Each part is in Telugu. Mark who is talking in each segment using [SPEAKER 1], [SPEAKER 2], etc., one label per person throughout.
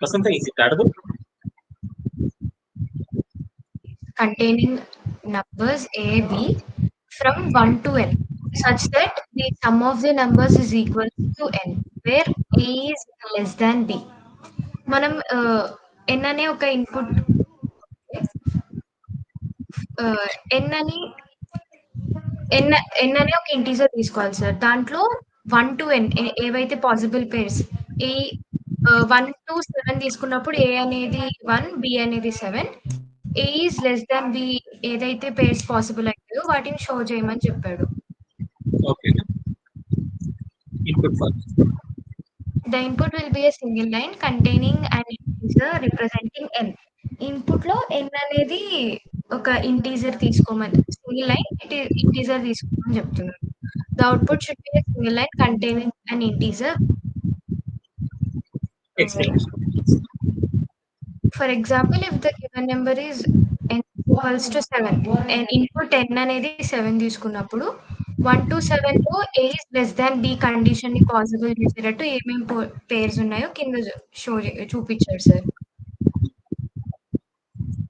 [SPEAKER 1] Vasanta, is it audible?
[SPEAKER 2] Containing numbers A, B from 1 to n, such that the sum of the numbers is equal to n, where A is less than B. మనం n అనే ఒక ఇన్పుట్ n అని n అనే ఒక ఇంటీజర్ తీసుకోవాలి సార్. దాంట్లో 1 to n ఏవైతే పాసిబుల్ పేర్స్ ఏ 1 to 7 తీసుకున్నప్పుడు A అనేది 1, B అనేది 7. A is less than B ఏదైతే పేర్స్ పాసిబుల్ అయ్యాయో వాటిని షో చేయమని చెప్పాడు.
[SPEAKER 1] Okay. Input for
[SPEAKER 2] The input will be a single line containing an integer representing n. Input లో n అనేది ఒక ఇంటీజర్ తీసుకోమని, సింగిల్ లైన్ ఇంటీజర్ తీసుకోమని చెప్తున్నాను. The output should be a single line containing an integer.
[SPEAKER 1] explanation.
[SPEAKER 2] For example, if the given number is n equals to 7, and input n అనేది 7 తీసుకున్నప్పుడు 1 to 7 లో A is less than B condition ని పాసిబుల్ చేసేటట్టు ఏమేమి పేర్స్ ఉన్నాయో కింద చూపించాడు sir.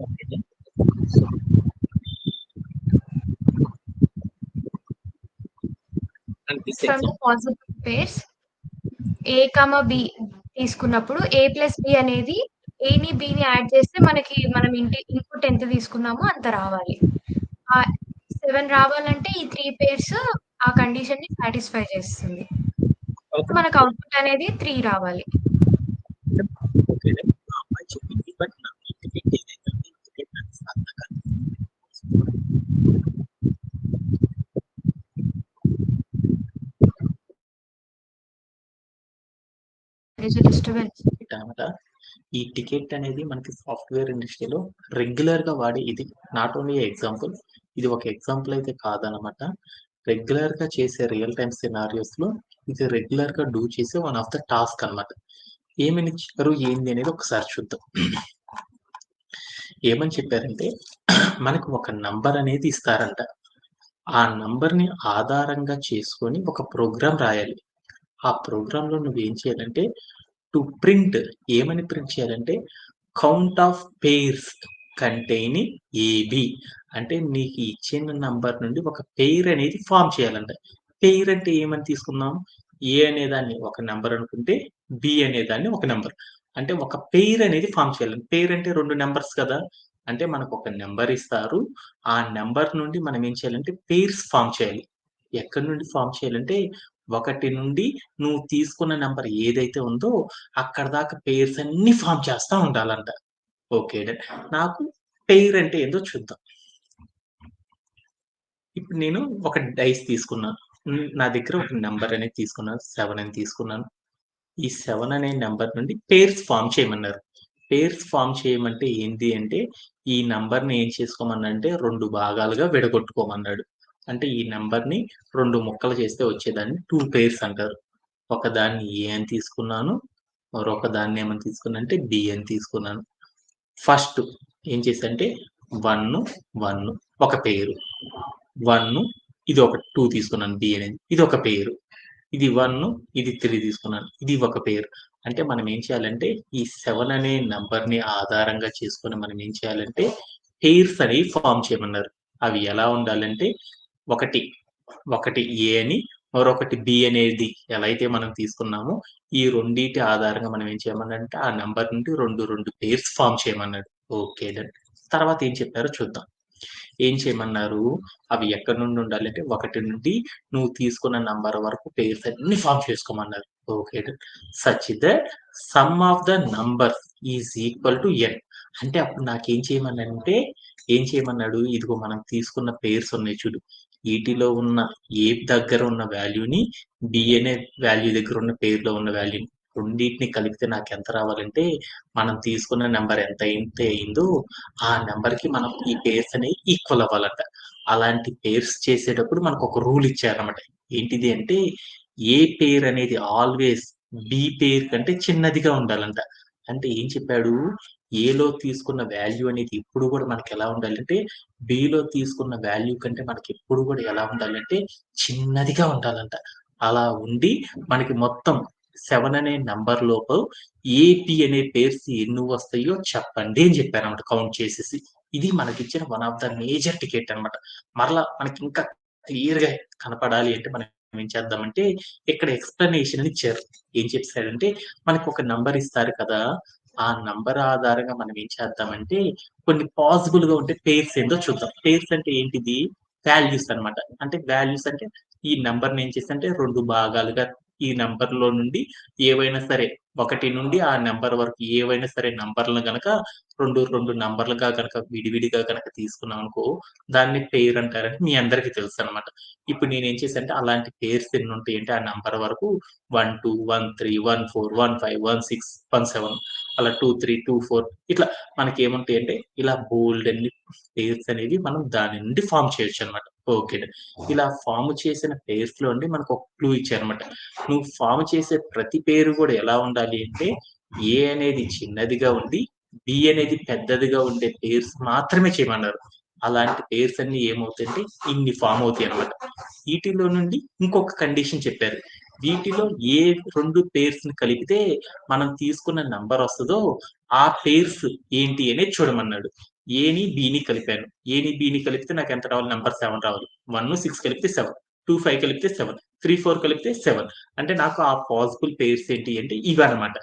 [SPEAKER 1] Okay. And this
[SPEAKER 2] From the
[SPEAKER 1] example.
[SPEAKER 2] Possible pairs A, B తీసుకున్నప్పుడు A ప్లస్ B అనేది ఏని బిని యాడ్ చేస్తే మనం ఇన్పుట్ ఎంత తీసుకున్నామో అంత రావాలి. 7 రావాలంటే ఈ 3 పేర్స్ ఆ కండిషన్ ని సాటిస్ఫై చేస్తుంది.
[SPEAKER 1] Okay.
[SPEAKER 2] మనకు అవుట్పుట్ అనేది 3 రావాలి.
[SPEAKER 1] Okay. అమ్మాయి చెప్పింది బట్ నా ఇంటికి ఏదైతే ఇంటికి
[SPEAKER 2] డిస్టర్బెన్స్
[SPEAKER 1] అనమాట. ఈ టికెట్ అనేది మనకి సాఫ్ట్వేర్ ఇండస్ట్రీలో రెగ్యులర్ గా వాడే ఇది నాట్ ఓన్లీ ఎగ్జాంపుల్, ఇది ఒక ఎగ్జాంపుల్ అయితే కాదనమాట. రెగ్యులర్ గా చేసే రియల్ టైమ్ సినారియోస్ లో ఇది రెగ్యులర్ గా డూ చేసే వన్ ఆఫ్ ద టాస్క్ అనమాట. ఏమని చెప్పారు ఏంది అనేది ఒకసారి చూద్దాం. ఏమని చెప్పారంటే మనకు ఒక నంబర్ అనేది ఇస్తారంట. ఆ నంబర్ ని ఆధారంగా చేసుకొని ఒక ప్రోగ్రామ్ రాయాలి. ఆ ప్రోగ్రామ్ లో నువ్వేం చేయాలంటే టు ప్రింట్ ఏమని ప్రింట్ చేయాలంటే count of pairs containing A B, అంటే నీకు ఇచ్చిన నంబర్ నుండి ఒక పేర్ అనేది ఫామ్ చేయాలంట. పేర్ అంటే ఏమని తీసుకుందాం, ఏ అనేదాన్ని ఒక నెంబర్ అనుకుంటే బి అనేదాన్ని ఒక నెంబర్, అంటే ఒక పేర్ అనేది ఫామ్ చేయాలి. పేర్ అంటే 2 నెంబర్స్ కదా, అంటే మనకు ఒక నెంబర్ ఇస్తారు. ఆ నెంబర్ నుండి మనం ఏం చేయాలంటే పేర్స్ ఫామ్ చేయాలి. ఎక్కడి నుండి ఫామ్ చేయాలంటే 1 నుండి నువ్వు తీసుకున్న నెంబర్ ఏదైతే ఉందో అక్కడ దాకా పేర్స్ అన్ని ఫామ్ చేస్తా ఉండాలంట. ఓకే, నాకు పేర్ అంటే ఏందో చూద్దాం. ఇప్పుడు నేను ఒక డైస్ తీసుకున్నాను. నా దగ్గర ఒక నెంబర్ అనేది తీసుకున్నాను, 7 అని తీసుకున్నాను. ఈ 7 అనే నెంబర్ నుండి పేర్స్ ఫామ్ చేయమన్నారు. పేర్స్ ఫామ్ చేయమంటే ఏంటి అంటే ఈ నంబర్ని ఏం చేసుకోమన్నంటే 2 భాగాలుగా విడగొట్టుకోమన్నాడు. అంటే ఈ నంబర్ని 2 ముక్కలు చేస్తే వచ్చేదాన్ని 2 పేర్స్ అంటారు. ఒకదాన్ని ఏ అని తీసుకున్నాను, మరొక దాన్ని ఏమని తీసుకున్నా అంటే బి అని తీసుకున్నాను. ఫస్ట్ ఏం చేశానంటే 1 1 ఒక పేరు, 1 ఇది ఒక 2 తీసుకున్నాను బి అనేది, ఇది ఒక పేరు, ఇది 1 ఇది 3 తీసుకున్నాను, ఇది ఒక పేరు. అంటే మనం ఏం చేయాలంటే ఈ 7 అనే నంబర్ ని ఆధారంగా చేసుకొని మనం ఏం చేయాలంటే పేర్స్ అనేవి ఫామ్ చేయమన్నారు. అవి ఎలా ఉండాలంటే ఒకటి ఏ అని, మరొకటి బి అనేది ఎలా అయితే మనం తీసుకున్నామో ఈ రెండింటి ఆధారంగా మనం ఏం చేయమన్నారంటే ఆ నంబర్ నుండి 2 పేర్స్ ఫామ్ చేయమన్నాడు. Okay done. తర్వాత ఏం చెప్పారో చూద్దాం. ఏం చేయమన్నారు, అవి ఎక్కడి నుండి ఉండాలంటే 1 నుండి నువ్వు తీసుకున్న నంబర్ వరకు పేర్స్ అన్ని ఫామ్ చేసుకోమన్నారు. Okay done. Such that sum of the number is equal to n. అంటే అప్పుడు నాకేం చేయమన్నాడంటే ఏం చేయమన్నాడు, ఇదిగో మనం తీసుకున్న పేర్స్ ఉన్నాయి చూడు, వీటిలో ఉన్న ఏ దగ్గర ఉన్న వాల్యూని బి అనే వాల్యూ దగ్గర ఉన్న పేరులో ఉన్న వాల్యూని రెండింటిని కలిపితే నాకు ఎంత రావాలంటే మనం తీసుకున్న నెంబర్ ఎంత అయితే అయిందో ఆ నెంబర్ కి మనం ఈ పేర్స్ అనేవి ఈక్వల్ అవ్వాలంట. అలాంటి పేర్స్ చేసేటప్పుడు మనకు ఒక రూల్ ఇచ్చారన్నమాట. ఏంటిది అంటే ఏ పేర్ అనేది ఆల్వేస్ బి పేర్ కంటే చిన్నదిగా ఉండాలంట. అంటే ఏం చెప్పాడు, ఏలో తీసుకున్న వాల్యూ అనేది ఎప్పుడు కూడా మనకి ఎలా ఉండాలంటే బిలో తీసుకున్న వాల్యూ కంటే మనకి ఎప్పుడు కూడా ఎలా ఉండాలంటే చిన్నదిగా ఉండాలంట. అలా ఉండి మనకి మొత్తం 7 అనే నంబర్ లోపు ఏపీ అనే పేర్స్ ఎన్ని వస్తాయో చెప్పండి అని చెప్పారన్నమాట కౌంట్ చేసేసి. ఇది మనకిచ్చిన one of the major ticket అన్నమాట. మరలా మనకి ఇంకా క్లియర్‌గా కనపడాలి అంటే మనం ఏం చేద్దామంటే ఇక్కడ ఎక్స్‌ప్లనేషన్ అని ఇచ్చారు. ఏం చెప్పారంటే మనకొక నంబర్ ఇస్తారు కదా! ఆ నంబర్ ఆధారంగా మనం ఏం చేద్దామంటే కొన్ని పాసిబుల్‌గా ఉంటే పెయిర్స్ ఏందో చూద్దాం. పెయిర్స్ అంటే ఏంటిది? వాల్యూస్ అన్నమాట. అంటే వాల్యూస్ అంటే ఈ నంబర్‌ని ఏం చేసాంటే 2 భాగాలుగా ఈ నంబర్‌లో నుండి ఏవైనా సరే 1 నుండి ఆ నంబర్ వరకు ఏవైనా సరే నంబర్‌లను గనక 2 నంబర్‌లుగా గనక విడివిడిగా గనక తీసుకున్నామనుకో దాన్ని పెయిర్ అంటారని మీ అందరికీ తెలుసనమాట. ఇప్పుడు నేనేం చేశానంటే అలాంటి పెయిర్స్ ఎన్నుంటాయంటే ఆ నంబర్ వరకు 1, 2, 1, 3, 1, 4, 1, 5, 1, 6, 1, 7 అలా 2, 3, 2, 4 ఇట్లా మనకేముంటాయంటే ఇలా బోలెడన్ని పెయిర్స్ అనేవి మనం దాని నుండి ఫార్మ్ చేయొచ్చనమాట. ఓకే. ఇలా ఫార్మ్ చేసిన పెయిర్స్‌లో అండి మనకొక క్లూ ఇచ్చారనమాట. నువ్వు ఫార్మ్ చేసే ప్రతి పేరు గూడా ఎలా ఉండాలి అంటే, ఏ అనేది చిన్నదిగా ఉండి, బి అనేది పెద్దదిగా ఉండే పెయిర్స్ మాత్రమే చేయమన్నారు. అలాంటి పెయిర్స్ అన్నీ ఏమవుతాయంటే, ఇన్ని ఫార్మ్ అవుతాయన్నమాట. ఈటిలో నుండి ఇంకొక కండిషన్ చెప్పారు. వీటిలో ఏ 2 పెయిర్స్‌ని కలిపితే మనం తీసుకున్న నంబర్ వస్తదో, ఆ పెయిర్స్ ఏంటి అనేది చూడమన్నాడు. ఏని, బిని కలిపాను. ఏని, బిని కలిపితే నాకెంత రావాలి? నంబర్ 7 రావాలి. 1, 6 కలిపితే 7. 2, 5 కలిపితే 7. 3, 4 కలిపితే 7. అంటే నాకు ఆ పాసిబుల్ పెయిర్స్ ఏంటి అంటే ఇవన్నమాట.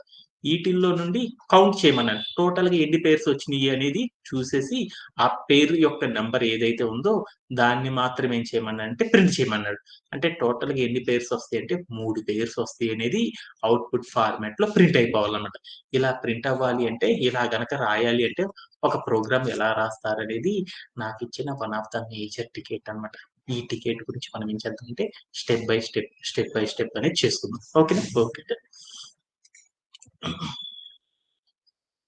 [SPEAKER 1] ఈటిల్లో నుండి కౌంట్ చేయమన్నాడు. టోటల్‌గా ఎన్ని పెయిర్స్ వచ్చినియి అనేది చూసేసి, ఆ పేరు యొక్క నంబర్ ఏదైతే ఉందో దాన్ని మాత్రం ఏం చేయమన్నాడంటే ప్రింట్ చేయమన్నాడు. అంటే టోటల్‌గా ఎన్ని పెయిర్స్ వస్తాయంటే 3 పెయిర్స్ వస్తాయి అనేది అవుట్‌పుట్ ఫార్మాట్‌లో ప్రింట్ అయిపోవాలన్నమాట. ఇలా ప్రింట్ అవ్వాలి అంటే ఇలా గనక రాయాలి అంటే ఒక ప్రోగ్రామ్ ఎలా రాస్తారనేది నాకిచ్చిన one of the major ticket అన్నమాట. ఈ టికెట్ గురించి మనం ఏం చేద్దామంటే స్టెప్ బై స్టెప్ అనేది చేసుకుందాం. ఓకేనా? Okay.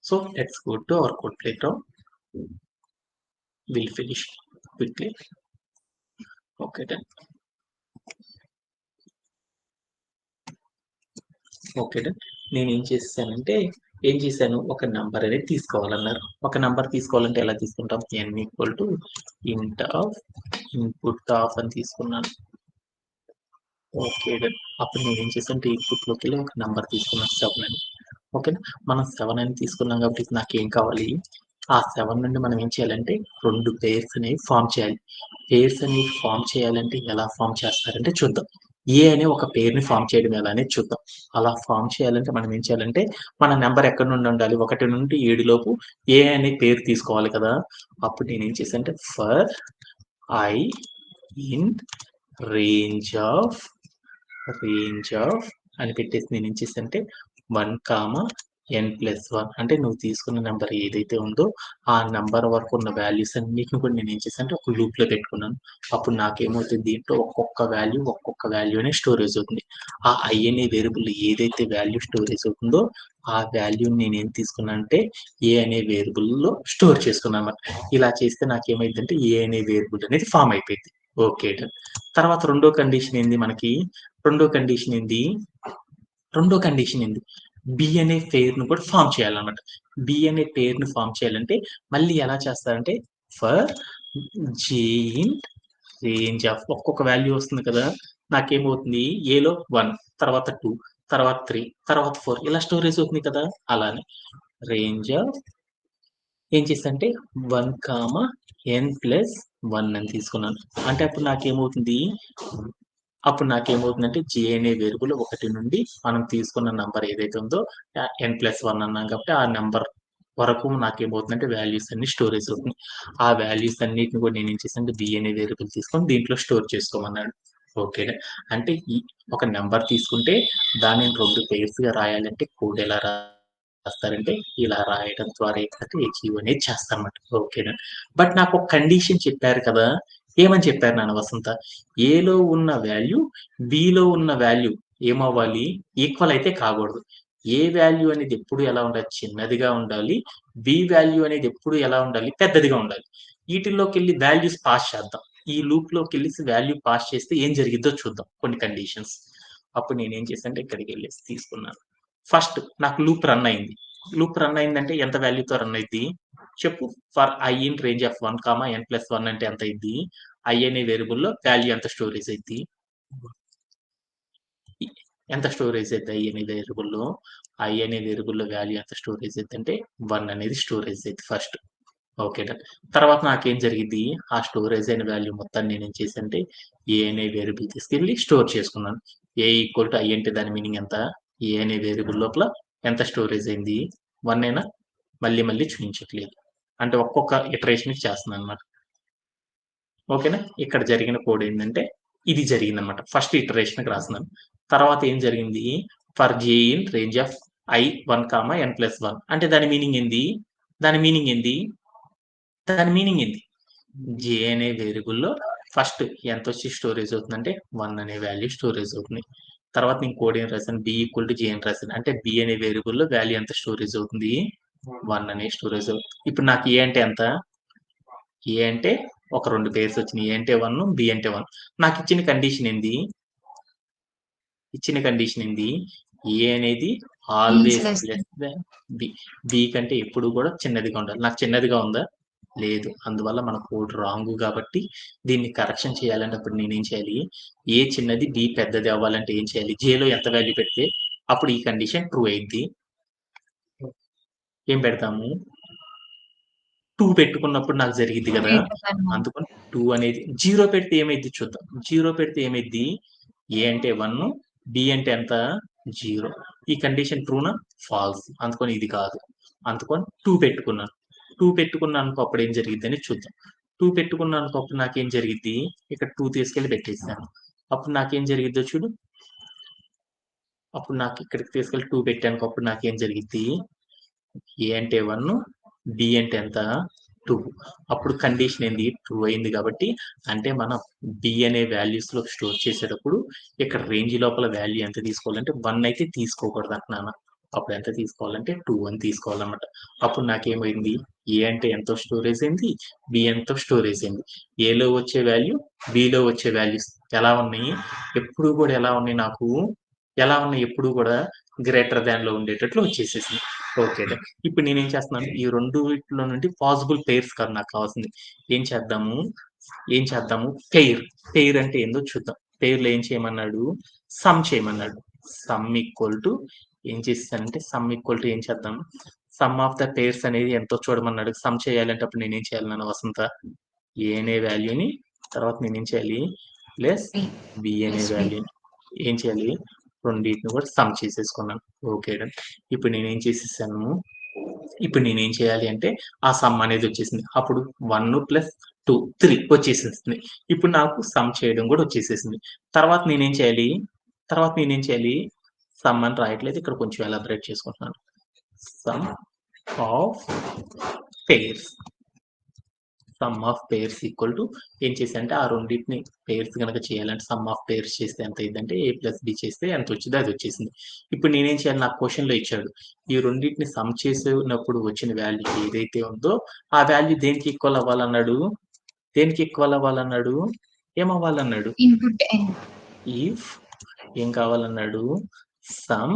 [SPEAKER 1] So let's go to our code playground. We'll finish quickly. Okay then. Okay done. నేనేం చేసేసానంటే, ఏం చేశాను ఒక నంబర్ అనేది తీసుకోవాలన్నారు. ఒక నంబర్ తీసుకోవాలంటే ఎలా తీసుకుంటాం? n ఈక్వల్ టు ఇంట్ ఆఫ్ ఇన్పుట్ ఆఫ్ అని తీసుకున్నాను. Okay done. అప్పుడు నేనేం చేశానంటే ఇన్పుట్‌లోకెళ్ళి ఒక నంబర్ తీసుకున్నాను 7 అని. ఓకేనా? మనం 7 అని తీసుకున్నాం కాబట్టి నాకేం కావాలి? ఆ 7 నుండి మనం ఏం చేయాలంటే 2 పెయిర్స్ అనేవి ఫార్మ్ చేయాలి. పెయిర్స్ అనేవి ఫార్మ్ చేయాలంటే ఎలా ఫార్మ్ చేస్తారంటే చూద్దాం. ఏ అనే ఒక పెయిర్‌ని ఫార్మ్ చేయడం ఎలా అనేది చూద్దాం. అలా ఫార్మ్ చేయాలంటే మనం ఏం చేయాలంటే మన నంబర్ ఎక్కడి నుండి ఉండాలి? 1 నుండి 7 లోపు ఏ అనే పేరు తీసుకోవాలి కదా! అప్పుడు నేనేం చేశానంటే for I in range of అని పెట్టేసి నేనేం చేశానంటే 1, n+1 అంటే నువ్వు తీసుకున్న నంబర్ ఏదైతే ఉందో ఆ నంబర్ వరకు ఉన్న వాల్యూస్ అన్నిటిని కూడా నేనేం చేశానంటే ఒక లూప్‌లో పెట్టుకున్నాను. అప్పుడు నాకేమవుతుంది దీంట్లో ఒక్కొక్క వాల్యూ అనేది స్టోరేజ్ అవుతుంది. ఆ i అనే వేరియబుల్ ఏదైతే వాల్యూ స్టోరేజ్ అవుతుందో ఆ వాల్యూని నేనేం తీసుకున్నానంటే a అనే వేరియబుల్‌లో స్టోర్ చేసుకున్నానన్నమాట. ఇలా చేస్తే నాకేమైద్దంటే a అనే వేరియబుల్ అనేది ఫార్మ్ అయిపోయింది. Okay done. తర్వాత రెండో కండిషన్ ఏంది మనకి? రెండో కండిషన్ ఏంది? రెండో కండిషన్ ఏంది? బి అనే పెయిర్‌ని కూడా ఫార్మ్ చేయాలన్నమాట. బి అనే పెయిర్‌ని ఫార్మ్ చేయాలంటే మళ్ళీ ఎలా చేస్తారంటే for J in range of ఒక్కొక్క వాల్యూ వస్తుంది కదా! నాకేమవుతుంది ఏలో 1 తర్వాత 2 తర్వాత 3 తర్వాత 4 ఇలా స్టోరేజ్ అవుతుంది కదా! అలానే రేంజ్ ఆఫ్ ఏం చేశానంటే 1, n+1 అని తీసుకున్నాను. అంటే అప్పుడు నాకేమవుతుందంటే జే అనే వేరియబుల్ 1 నుండి మనం తీసుకున్న నంబర్ ఏదైతే ఉందో n+1 అన్నాం కాబట్టి ఆ నంబర్ వరకు నాకేమవుతుందంటే వాల్యూస్ అన్నీ స్టోరేజ్ అవుతున్నాయి. ఆ వాల్యూస్ అన్నిటిని కూడా నేనేం చేశానంటే బి అనే వేరియబుల్ తీసుకొని దీంట్లో స్టోర్ చేసుకోమన్నాడు. ఓకేనా? అంటే ఒక నంబర్ తీసుకుంటే దానిని 2 పెయిర్స్‌గా రాయాలంటే కోడ్ ఎలా రాస్తారంటే ఇలా రాయడం ద్వారా ఏంటంటే అచీవ్ అనేది చేస్తానన్నమాట. ఓకేనా? బట్ నాకొక కండిషన్ చెప్పారు కదా! ఏమని చెప్పారు నాన్న వసంత? ఏలో ఉన్న వాల్యూ బిలో ఉన్న వాల్యూ ఏమవ్వాలి? ఈక్వల్ అయితే కాకూడదు. ఏ వాల్యూ అనేది ఎప్పుడు ఎలా ఉండాలి? చిన్నదిగా ఉండాలి. బి వాల్యూ అనేది ఎప్పుడు ఎలా ఉండాలి? పెద్దదిగా ఉండాలి. ఈటిల్లోకెళ్ళి వాల్యూస్ పాస్ చేద్దాం. ఈ లూప్‌లోకెళ్ళేసి వాల్యూ పాస్ చేస్తే ఏం జరిగిద్దో చూద్దాం కొన్ని కండిషన్స్. అప్పుడు నేనేం చేశానంటే ఇక్కడికెళ్ళేసి తీసుకున్నాను. ఫస్ట్ నాకు లూప్ రన్ అయింది. లూప్ రన్ అయిందంటే ఎంత వాల్యూతో రన్ అయిద్ది? చెప్పు. For i in range of 1, n+1 అంటే ఎంత అయిద్ది? i అనే వేరియబుల్‌లో వాల్యూ ఎంత స్టోరేజ్ అయిద్ది? ఎంత స్టోరేజ్ అయితే i అనే వేరియబుల్లో i అనే వేరియబుల్లో వాల్యూ ఎంత స్టోరేజ్ అయితే అంటే 1 అనేది స్టోరేజ్ అయితే ఫస్ట్. Okay done. తర్వాత నాకేం జరిగింది, ఆ స్టోరేజ్ అయిన వాల్యూ మొత్తాన్ని నేనేం చేశానంటే ఏ అనే వేరియబుల్ తీసుకెళ్ళి స్టోర్ చేసుకున్నాను. ఏ ఈక్వల్ టు ఐ అంటే దాని మీనింగ్ ఎంత, ఏ అనే వేరియబుల్ లోపల ఎంత స్టోరేజ్ అయింది 1 అయినా మళ్ళీ మళ్ళీ చూపించట్లేదు, అంటే ఒక్కొక్క ఇటరేషన్కి చేస్తున్నాను అనమాట. ఓకేనా. ఇక్కడ జరిగిన కోడ్ ఏంటంటే ఇది జరిగిందనమాట. ఫస్ట్ ఇటరేషన్కి రాస్తున్నాను. తర్వాత ఏం జరిగింది, for J in range of i1, n+1 అంటే దాని మీనింగ్ ఏంది, దాని మీనింగ్ ఏంది, దాని మీనింగ్ ఏంది, జే అనే వేరియబుల్లో ఫస్ట్ ఎంత వచ్చి స్టోరేజ్ అవుతుందంటే 1 అనే వాల్యూ స్టోరేజ్ అవుతుంది. తర్వాత నేను కోడ్ ఏం రాశాను, బి ఈక్వల్ టు జే అని రాశాను. అంటే బి అనే వేరియబుల్లో వాల్యూ ఎంత స్టోరేజ్ అవుతుంది, 1 అనే స్టోరేజ్ అవుతుంది. ఇప్పుడు నాకు ఏ అంటే ఎంత, ఏ అంటే ఒక 2 పేర్స్ వచ్చినాయి, ఏ అంటే 1, బి అంటే 1. నాకు ఇచ్చిన కండిషన్ ఏంది, ఏ అనేది always
[SPEAKER 2] less
[SPEAKER 1] less than B. B కంటే ఎప్పుడు కూడా చిన్నదిగా ఉండాలి. నాకు చిన్నదిగా ఉందా, లేదు. అందువల్ల మన కోడ్ రాంగ్ కాబట్టి దీన్ని కరెక్షన్ చేయాలంటే అప్పుడు నేనేం చేయాలి, ఏ చిన్నది బి పెద్దది అవ్వాలంటే ఏం చేయాలి, జేలో ఎంత వాల్యూ పెడితే అప్పుడు ఈ కండిషన్ ట్రూ అయింది. ఏం పెడతాము, 2 పెట్టుకున్నప్పుడు నాకు జరిగింది కదా,
[SPEAKER 2] greater than 1.
[SPEAKER 1] అందుకని 2 అనేది 0 పెడితే ఏమైద్ది చూద్దాం. 0 పెడితే ఏమైద్ది, ఏ అంటే 1, బి అంటే ఎంత 0. ఈ కండిషన్ ట్రూనా ఫాల్స్, అందుకని ఇది కాదు. అందుకని 2 పెట్టుకున్నాను. 2 పెట్టుకున్నాను అనుకో అప్పుడు ఏం జరిగింది అని చూద్దాం. 2 పెట్టుకున్నాను అనుకో అప్పుడు నాకేం జరిగిద్ది, ఇక్కడ 2 తీసుకెళ్ళి పెట్టేసాను. అప్పుడు నాకేం జరిగిద్దో చూడు, అప్పుడు నాకు ఇక్కడికి తీసుకెళ్ళి 2 పెట్టాను అప్పుడు నాకేం జరిగిద్ది, ఏ అంటే 1, బి అంటే ఎంత 2. అప్పుడు కండిషన్ ఏంది ట్రూ అయింది కాబట్టి, అంటే మనం బి అనే వాల్యూస్ లో స్టోర్ చేసేటప్పుడు ఇక్కడ రేంజ్ లోపల వాల్యూ ఎంత తీసుకోవాలంటే 1 అయితే తీసుకోకూడదు అంటున్నాను. అప్పుడు ఎంత తీసుకోవాలంటే 2 అని తీసుకోవాలన్నమాట. అప్పుడు నాకేమైంది, ఏ అంటే ఎంతో స్టోరేజ్ అయింది, బి ఎంతో స్టోరేజ్ అయింది. ఏలో వచ్చే వాల్యూ, బిలో వచ్చే వాల్యూస్ ఎలా ఉన్నాయి, ఎప్పుడు కూడా ఎలా ఉన్నాయి, నాకు ఎలా ఉన్నాయి ఎప్పుడు కూడా గ్రేటర్ దాన్ లో ఉండేటట్లు వచ్చేసేసింది. ఓకే. ఇప్పుడు నేనేం చేస్తున్నాను, ఈ రెండు వీటిలో నుండి పాసిబుల్ పెయిర్స్ కాదు నాకు కావాల్సింది. ఏం చేద్దాము పెయిర్ అంటే ఏందో చూద్దాం. పెయిర్లో ఏం చేయమన్నాడు, సమ్ చేయమన్నాడు. సమ్ ఈక్వల్ టు ఏం చేస్తానంటే సమ్ ఈక్వల్ టు ఏం చేద్దాం, సమ్ ఆఫ్ ద పెయిర్స్ అనేది ఎంతో చూడమన్నాడు. సమ్ చేయాలంటే అప్పుడు నేనేం చేయాలి నాన్న వసంత, ఏ అనే వాల్యూని తర్వాత నేనేం చేయాలి ప్లస్
[SPEAKER 2] B
[SPEAKER 1] బి అనే
[SPEAKER 2] plus B.
[SPEAKER 1] వాల్యూని ఏం చేయాలి, రెండింటిని కూడా సమ్ చేసేసుకున్నాను. ఓకే. ఇప్పుడు నేనేం చేసేసాను, ఇప్పుడు నేనేం చేయాలి అంటే ఆ సమ్ అనేది వచ్చేసింది. అప్పుడు 1 + 2 3 వచ్చేసేసింది. ఇప్పుడు నాకు సమ్ చేయడం కూడా వచ్చేసేసింది. తర్వాత నేనేం చేయాలి, సమ్ అని రాయట్లేదు, ఇక్కడ కొంచెం ఎలాబరేట్ చేసుకుంటున్నాను. Some of pairs, some of pairs equal to ఏం చేశానంటే ఆ రెండింటిని పెయిర్స్ కనుక చేయాలంటే సమ్ ఆఫ్ పెయిర్స్ చేస్తే ఎంత అయిందంటే ఏ ప్లస్ బి చేస్తే ఎంత వచ్చిందో అది వచ్చేసింది. ఇప్పుడు నేనేం చేయాలి, నాకు క్వశ్చన్ లో ఇచ్చాడు ఈ రెండింటిని సమ్ చేసినప్పుడు వచ్చిన వాల్యూ ఏదైతే ఉందో ఆ వాల్యూ దేనికి ఈక్వల్ అవ్వాలన్నాడు, ఏమవ్వాలన్నాడు,
[SPEAKER 2] Input n.
[SPEAKER 1] ఇఫ్ ఏం కావాలన్నాడు, sum